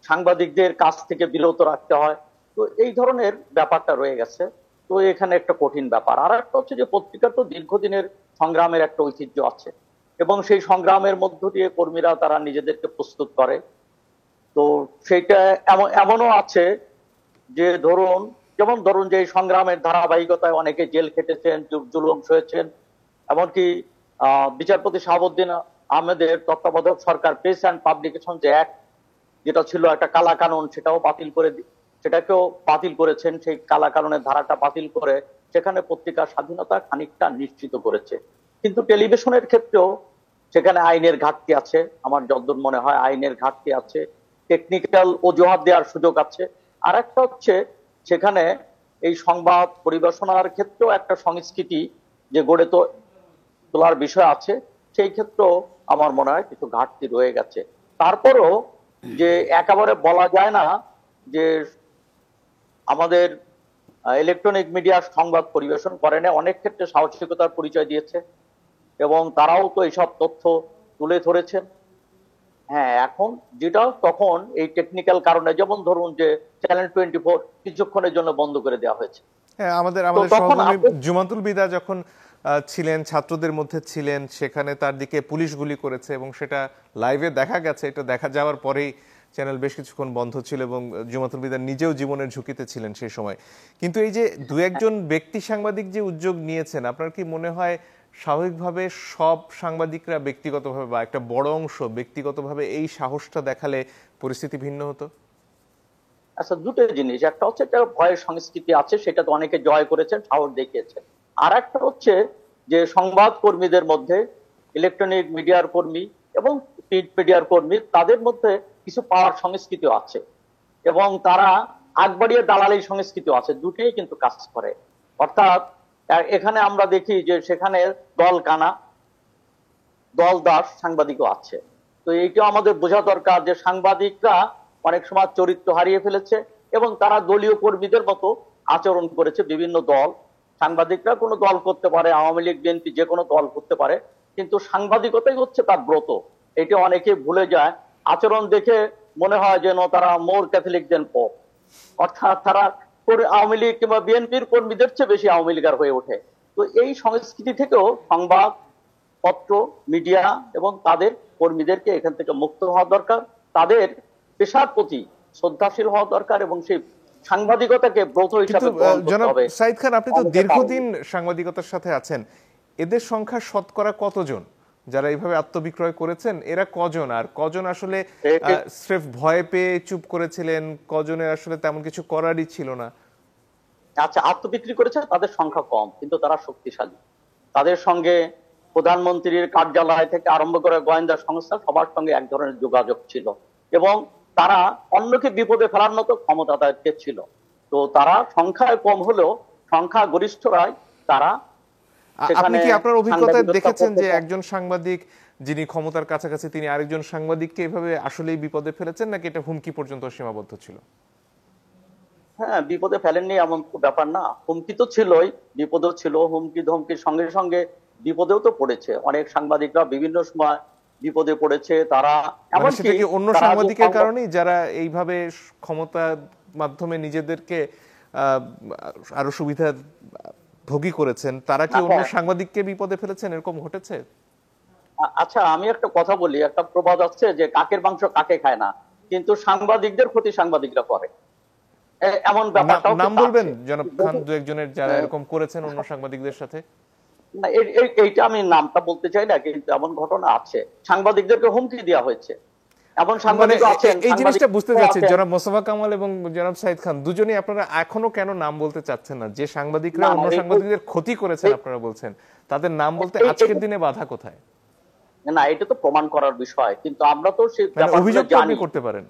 সাংবাদিকদের কাছ থেকে বিরত রাখতে হয়। তো এই ধরনের ব্যাপারটা রয়ে গেছে। তো এখানে একটা কঠিন ব্যাপার। আর একটা হচ্ছে যে পত্রিকার তো দীর্ঘদিনের সংগ্রামের একটা ঐতিহ্য আছে এবং সেই সংগ্রামের মধ্য দিয়ে কর্মীরা তারা নিজেদেরকে প্রস্তুত করে। তো সেইটা এমনও আছে যে যেমন ধরুন যে এই সংগ্রামের ধারাবাহিকতায় অনেকে জেল খেটেছেন, জুলুম সয়েছেন। এমনকি বিচারপতি শাহাবুদ্দিন আহমেদের তত্ত্বাবধায়ক সরকার প্রেস অ্যান্ড পাবলিকেশন যে অ্যাক্ট, যেটা ছিল একটা কালা কানুন, সেটাকেও বাতিল করেছেন। সেই কালা কানুনের ধারাটা বাতিল করে সেখানে পত্রিকার স্বাধীনতা খানিকটা নিশ্চিত করেছে। কিন্তু টেলিভিশনের ক্ষেত্রেও সেখানে আইনের ঘাটতি আছে, আমার যতদূর মনে হয় আইনের ঘাটতি আছে, টেকনিক্যাল অজুহাত দেওয়ার সুযোগ আছে। আর একটা হচ্ছে সেখানে এই সংবাদ পরিবেশনার ক্ষেত্রেও একটা সংস্কৃতি যে গড়ে তোলার বিষয় আছে, সেই ক্ষেত্রেও আমার মনে হয় কিছু ঘাটতি রয়ে গেছে। তারপরও যে একেবারে বলা যায় না যে আমাদের ইলেকট্রনিক মিডিয়া সংবাদ পরিবেশন করে না, অনেক ক্ষেত্রে সাহসিকতার পরিচয় দিয়েছে এবং তারাও তো এইসব তথ্য তুলে ধরেছেন। হ্যাঁ, এখন যেটা তখন এই টেকনিক্যাল কারণে, যেমন ধরুন যে চ্যানেল 24 কিছুক্ষণের জন্য বন্ধ করে দেওয়া হয়েছে। হ্যাঁ, আমাদের সহকর্মী জুমাতুল বিদা যখন ছিলেন, ছাত্রদের মধ্যে ছিলেন, সেখানে তার দিকে পুলিশ গুলি করেছে এবং সেটা লাইভে দেখা গেছে। এটা দেখা যাওয়ার পরেই চ্যানেল বেশ কিছুক্ষণ বন্ধ ছিল এবং জুমাতুল বিদা নিজেও জীবনের ঝুঁকিতে ছিলেন সেই সময়। কিন্তু এই যে দু একজন ব্যক্তি সাংবাদিক যে উদ্যোগ নিয়েছেন, আপনার কি মনে হয় স্বাভাবিকভাবে সব সাংবাদিকরা ব্যক্তিগতভাবে বা একটা বড় অংশ ব্যক্তিগতভাবে এই সাহসটা দেখালে পরিস্থিতি ভিন্ন হতো? আচ্ছা, দুটো জিনিস, একটা হচ্ছে একটা ভয়ের সংস্কৃতি আছে, সেটা তো অনেকে জয় করেছেন, সাহস দেখিয়েছেন। আর একটা হচ্ছে যে সংবাদ কর্মীদের মধ্যে, ইলেকট্রনিক মিডিয়ার কর্মী এবং প্রিন্ট মিডিয়ার কর্মী, তাদের মধ্যে কিছু পাওয়ার সংস্কৃতিও আছে এবং তারা আগবাড়িয়ে দালালি সংস্কৃতিও আছে। দুটোই কিন্তু কাজ করে। অর্থাৎ এখানে আমরা দেখি যে সেখানে দল কানা দল দাস সাংবাদিকও আছে। তো এইটাও আমাদের বোঝা দরকার যে সাংবাদিকরা অনেক সময় চরিত্র হারিয়ে ফেলেছে এবং তারা দলীয় কর্মীদের মতো আচরণ করেছে। বিভিন্ন দল, সাংবাদিকরা কোনো দল করতে পারে, আওয়ামী লীগ বিএনপি যে কোনো দল করতে পারে, কিন্তু সাংবাদিকতাই হচ্ছে তার ব্রত। এটা অনেকে ভুলে যায়। আচরণ দেখে মনে হয় যেন তারা মোর ক্যাথলিক দেন পোপ, অর্থাৎ তারা আওয়ামী লীগ কিংবা বিএনপির কর্মীদের চেয়ে বেশি আওয়ামী লীগার হয়ে ওঠে। তো এই সংস্কৃতি থেকেও সংবাদ পত্র, মিডিয়া এবং তাদের কর্মীদেরকে এখান থেকে মুক্ত হওয়া দরকার। তাদের পেশার প্রতি শ্রদ্ধাশীল হওয়া দরকার এবং সেই সাংবাদিকতাকে ব্রত হিসাবে গ্রহণ করতে হবে। সাইদ খান, আপনি তো দীর্ঘদিন সাংবাদিকতার সাথে আছেন, এদের সংখ্যা শতকরা কতজন যারা এইভাবে আত্মবিক্রয় করেছেন? এরা কজন? আর কজন আসলে স্রেফ ভয় পেয়ে চুপ করেছিলেন? কজনের আসলে তেমন কিছু করারই ছিল না? আচ্ছা, আত্মবিক্রি করেছে তাদের সংখ্যা কম, কিন্তু তারা শক্তিশালী। তাদের সঙ্গে প্রধানমন্ত্রীর কার্যালয় থেকে আরম্ভ করে গোয়েন্দা সংস্থা সবার সঙ্গে এক ধরনের যোগাযোগ ছিল এবং তারা অন্যকে বিপদে ফেলার মতো ক্ষমতা তাদের ছিল। তো তারা সংখ্যায় কম হলেও সংখ্যা গরিষ্ঠরাই তারা। আপনি কি আপনার অভিজ্ঞতায় দেখেছেন যে একজন সাংবাদিক যিনি ক্ষমতার কাছাকাছি তিনি আরেকজন সাংবাদিককে এভাবে আসলেই বিপদে ফেলেছেন, নাকি এটা হুমকি পর্যন্ত সীমাবদ্ধ ছিল? হ্যাঁ, বিপদে ফেলেননি এমন ব্যাপার না, হুমকি তো ছিলই, বিপদও ছিল। হুমকি ধমকির সঙ্গে সঙ্গে বিপদেও তো পড়েছে অনেক সাংবাদিকরা, বিভিন্ন সময় বিপদে পড়েছে তারা। এমনকি অন্য সাংবাদিকের কারণেই যারা এইভাবে ক্ষমতার মাধ্যমে নিজেদেরকে আরো সুবিধা ভোগী করেছেন, তারা কি অন্য সাংবাদিককে বিপদে ফেলেছেন? এরকম ঘটেছে? আচ্ছা, আমি একটা কথা বলি, একটা প্রবাদ আছে যে কাকের মাংস কাকে খায় না, কিন্তু সাংবাদিকদের ক্ষতি সাংবাদিকরা করে। এমন ব্যাপারটাও নাম কিন্তু বলবেন আছে। জনাব খান, দু একজনের যারা এরকম করেছেন অন্য সাংবাদিকদের সাথে? না, এইটা আমি নামটা বলতে চাই না, কিন্তু এমন ঘটনা আছে। সাংবাদিকদেরকে হুমকি দেওয়া হয়েছে, এমন মানে সাংবাদিক আছেন, এই জিনিসটা বুঝতে চাচ্ছি আছেন। জনাব মোস্তফা কামাল এবং জনাব সাইদ খান দুজনেই আপনারা এখনো কেন নাম বলতে চাচ্ছেন না? যে সাংবাদিকরা না, অন্য সাংবাদিকদের ক্ষতি করেছেন আপনারা বলছেন, তাদের নাম বলতে আজকের দিনে বাধা কোথায়? না, এটা তো প্রমাণ করার বিষয়, কিন্তু আমরা তো সেই মানে ব্যাপারগুলো অভিযোগ তো আপনি জানি। করতে পারেন,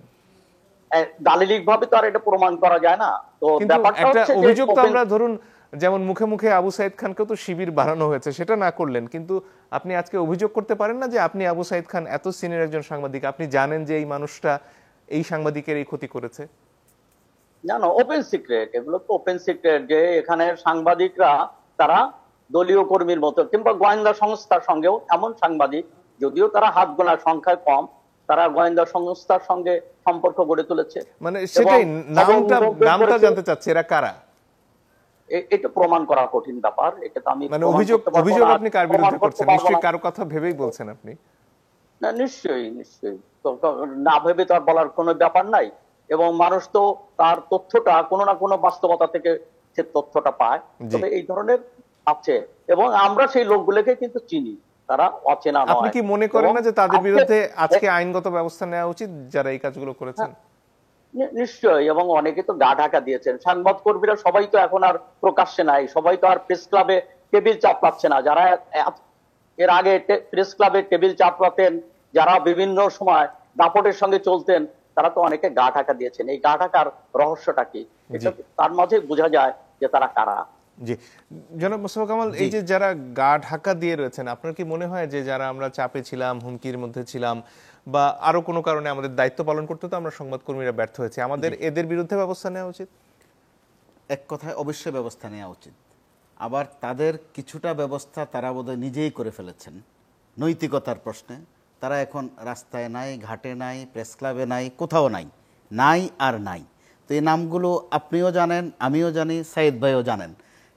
দালিলিক ভাবে তো আর এটা প্রমাণ করা যায় না। তো কিন্তু ব্যাপারটা একটা হচ্ছে যে অভিযোগ তো আমরা ধরুন যেমন মুখে মুখে আবু সাইদ খানকেও তো শিবির বাড়ানো হয়েছে, সেটা না করলেন, কিন্তু আপনি আজকে অভিযোগ করতে পারেন না যে আপনি আবু সাইদ খান এত সিনিয়র একজন সাংবাদিক, আপনি জানেন যে এই মানুষটা এই সাংবাদিকের এই ক্ষতি করেছে? না না, ওপেন সিক্রেট, এগুলো তো ওপেন সিক্রেট যে এখানে সাংবাদিকরা তারা দলীয় কর্মীর মতো কিংবা গোয়েন্দা সংস্থার সঙ্গেও, এমন সাংবাদিক যদিও তারা হাত গোনার সংখ্যায় কম, তারা গোয়েন্দা সংস্থার সঙ্গে সম্পর্ক গড়ে তুলেছে। মানে সেটাই, নামটা এবং জানতে চাচ্ছি, এরা কারা? এটা প্রমাণ করা কঠিন ব্যাপার, এটা তো আমি মানে প্রমাণ অভিযোগ করতে পারবো অভিযোগ না, আপনি কার প্রমাণ বিরুদ্ধে করতে করছেন? পারবো নিশ্চয়ই না। কারো কথা ভেবেই বলছেন আপনি। না, নিশ্চয়ই নিশ্চয়ই, তো না ভেবে তো আর বলার কোনো ব্যাপার নাই। এবং মানুষ তো তার তথ্যটা কোনো না কোনো বাস্তবতা থেকে সে তথ্যটা পায়। জি। তবে এই ধরনের আছে, এবং আমরা সেই লোকগুলোকে কিন্তু চিনি, তারা অচেনা নয়। আপনি কি মনে করেন না যে তাদের এবং বিরুদ্ধে আজকে আইনগত ব্যবস্থা নেওয়া উচিত, যারা এই কাজগুলো করেছেন? নিশ্চয়ই, এবং অনেকে তো গা ঢাকা দিয়েছেন। সংবাদ কর্মীরা সবাই তো এখন আর প্রকাশ্যে নাই, সবাই তো আর প্রেস ক্লাবে টেবিল চাপলাচ্ছে না। যারা এর আগে প্রেস ক্লাবে টেবিল চাপলাতেন, যারা বিভিন্ন সময় দাপটের সঙ্গে চলতেন, তারা তো অনেকে গা ঢাকা দিয়েছেন। এই গা ঢাকার রহস্যটা কি, এটা তার মাঝে বোঝা যায় যে তারা কারা। জি, জনাব মোস্তফা কামাল, এই যে যারা গা ঢাকা দিয়ে রয়েছেন, আপনার কি মনে হয় যে যারা আমরা চাপে ছিলাম, হুমকির মধ্যে ছিলাম, বা আরো কোনো কারণে আমাদের দায়িত্ব পালন করতে তো আমরা সংবাদকর্মীরা ব্যর্থ হয়েছি, আমাদের এদের বিরুদ্ধে ব্যবস্থা নেওয়া উচিত? এক কথায় অবশ্যই ব্যবস্থা নেওয়া উচিত। আবার তাদের কিছুটা ব্যবস্থা তারা বোধহয় নিজেই করে ফেলেছেন নৈতিকতার প্রশ্নে। তারা এখন রাস্তায় নাই, ঘাটে নাই, প্রেস ক্লাবে নাই, কোথাও নাই, নাই আর নাই। তো এই নামগুলো আপনিও জানেন, আমিও জানি, সাইদ ভাইও জানেন।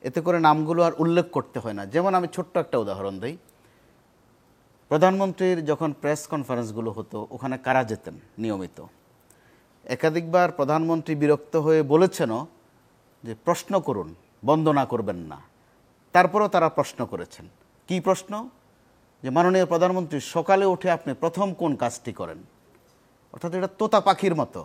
এতে করে নামগুলো আর উল্লেখ করতে হয় না। যেমন আমি ছোট্ট একটা উদাহরণ দিই, প্রধানমন্ত্রীর যখন প্রেস কনফারেন্সগুলো হতো ওখানে কারা যেতেন নিয়মিত? একাধিকবার প্রধানমন্ত্রী বিরক্ত হয়ে বলেছেনও যে প্রশ্ন করুন, বন্দনা করবেন না। তারপরও তারা প্রশ্ন করেছেন। কি প্রশ্ন? যে মাননীয় প্রধানমন্ত্রী, সকালে উঠে আপনি প্রথম কোন কাজটি করেন? অর্থাৎ এটা তোতা পাখির মতো।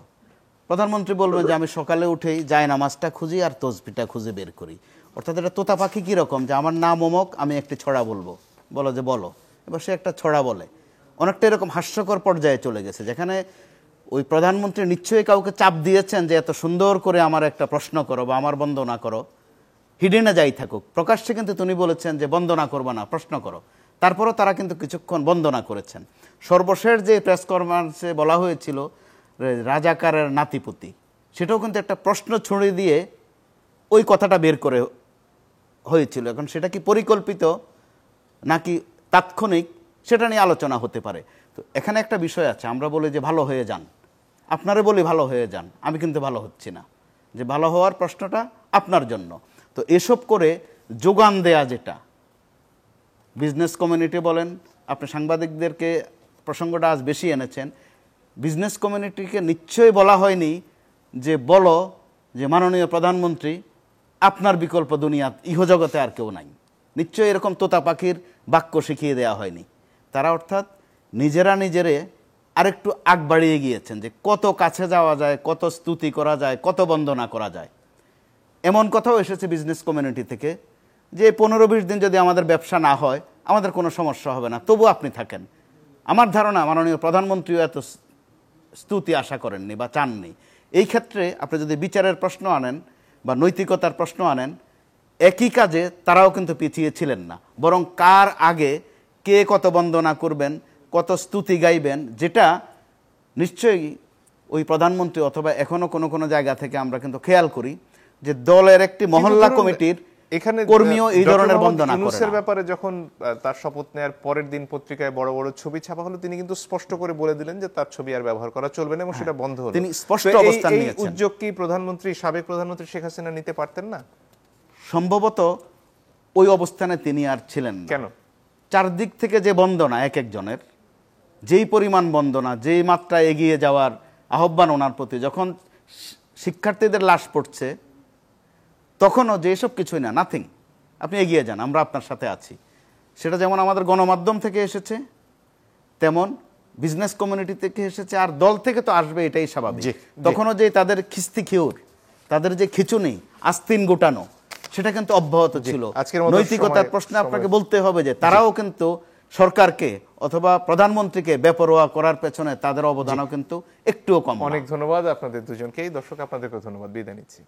প্রধানমন্ত্রী বলবেন যে আমি সকালে উঠেই জায়নামাজটা খুঁজি আর তসবিটা খুঁজে বের করি। অর্থাৎ এটা তোতা পাখি কীরকম, যে আমার নাম অমক, আমি একটি ছড়া বলবো, বলো যে বলো, এবার সে একটা ছড়া বলে। অনেকটা এরকম হাস্যকর পর্যায়ে চলে গেছে, যেখানে ওই প্রধানমন্ত্রী নিশ্চয়ই কাউকে চাপ দিয়েছেন যে এত সুন্দর করে আমার একটা প্রশ্ন করো বা আমার বন্দনা করো, হিডেনে যাই থাকুক। প্রকাশ্যে কিন্তু তিনি বলেছেন যে বন্দনা করবা না, প্রশ্ন করো। তারপরও তারা কিন্তু কিছুক্ষণ বন্দনা করেছেন। সর্বশেষ যে প্রেস কনফারেন্সে বলা হয়েছিল রাজাকারের নাতিপুতি, সেটাও কিন্তু একটা প্রশ্ন ছুঁড়ে দিয়ে ওই কথাটা বের করে হয়েছিল। এখন সেটা কি পরিকল্পিত নাকি তাৎক্ষণিক, সেটা নিয়ে আলোচনা হতে পারে। তো এখানে একটা বিষয় আছে, আমরা বলি যে ভালো হয়ে যান, আপনারে বলি ভালো হয়ে যান, আমি কিন্তু ভালো হচ্ছি না, যে ভালো হওয়ার প্রশ্নটা আপনার জন্য। তো এসব করে যোগান দেয়া, যেটা বিজনেস কমিউনিটি বলেন, আপনি সাংবাদিকদেরকে প্রসঙ্গটা আজ বেশি এনেছেন, বিজনেস কমিউনিটিকে নিশ্চয়ই বলা হয়নি যে বলো যে মাননীয় প্রধানমন্ত্রী আপনার বিকল্প দুনিয়াত ইহজগতে আর কেউ নাই। নিশ্চয়ই এরকম তোতা পাখির বাক্য শিখিয়ে দেওয়া হয়নি। তারা অর্থাৎ নিজেরা নিজেরে আরেকটু আগ বাড়িয়ে গিয়েছেন যে কত কাছে যাওয়া যায়, কত স্তুতি করা যায়, কত বন্দনা করা যায়। এমন কথাও এসেছে বিজনেস কমিউনিটি থেকে যে 15-20 দিন যদি আমাদের ব্যবসা না হয় আমাদের কোনো সমস্যা হবে না, তবু আপনি থাকেন। আমার ধারণা মাননীয় প্রধানমন্ত্রীও এত স্তুতি আশা করেননি বা চাননি। এই ক্ষেত্রে আপনি যদি বিচারের প্রশ্ন আনেন বা নৈতিকতার প্রশ্ন আনেন, একই কাজে তারাও কিন্তু পিছিয়ে ছিলেন না, বরং কার আগে কে কত বন্দনা করবেন, কত স্তুতি গাইবেন, যেটা নিশ্চয়ই ওই প্রধানমন্ত্রী অথবা এখনো কোনো কোনো জায়গা থেকে আমরা কিন্তু খেয়াল করি যে দলের একটি মহল্লা কমিটির এখানে কর্মীও এই ধরনের বন্দনা করে ইউনূসের না। ব্যাপারে যখন তার শপথ নেওয়ার পরের দিন পত্রিকায় বড় বড় ছবি ছাপা হলো, তিনি কিন্তু স্পষ্ট করে বলে দিলেন যে তার ছবি আর ব্যবহার করা চলবে না, এবং সেটা বন্ধ হলো। তিনি স্পষ্ট তো অবস্থান এই নিয়েছেন। উদ্যোগ কি সাবেক প্রধানমন্ত্রী শেখ হাসিনা নিতে পারতেন না? সম্ভবত ওই অবস্থানে তিনি আর ছিলেন না। কেন? চারদিক থেকে যে বন্দনা, এক একজনের যেই পরিমাণ বন্দনা, যেই মাত্রায় এগিয়ে যাওয়ার আহ্বান ওনার প্রতি, যখন শিক্ষার্থীদের লাশ পড়ছে, তখনও যে এসব কিছুই না, নাথিং, আপনি এগিয়ে যান, আমরা আপনার সাথে আছি। সেটা যেমন আমাদের গণমাধ্যম থেকে এসেছে, তেমন বিজনেস কমিউনিটি থেকে এসেছে, আর দল থেকে তো আসবে, এটাই স্বাভাবিক। তখনও যে তাদের খিস্তি খিউর, তাদের যে খিচুনি, আস্তিন গোটানো, সেটা কিন্তু অব্যাহত ছিল। নৈতিকতার প্রশ্নে আপনাকে বলতে হবে যে তারাও কিন্তু সরকারকে অথবা প্রধানমন্ত্রীকে বেপরোয়া করার পেছনে তাদের অবদানও কিন্তু একটুও কম। অনেক ধন্যবাদ আপনাদের দুজনকেই। দর্শক, আপনাদেরকে ধন্যবাদ, বিদায় নিচ্ছি।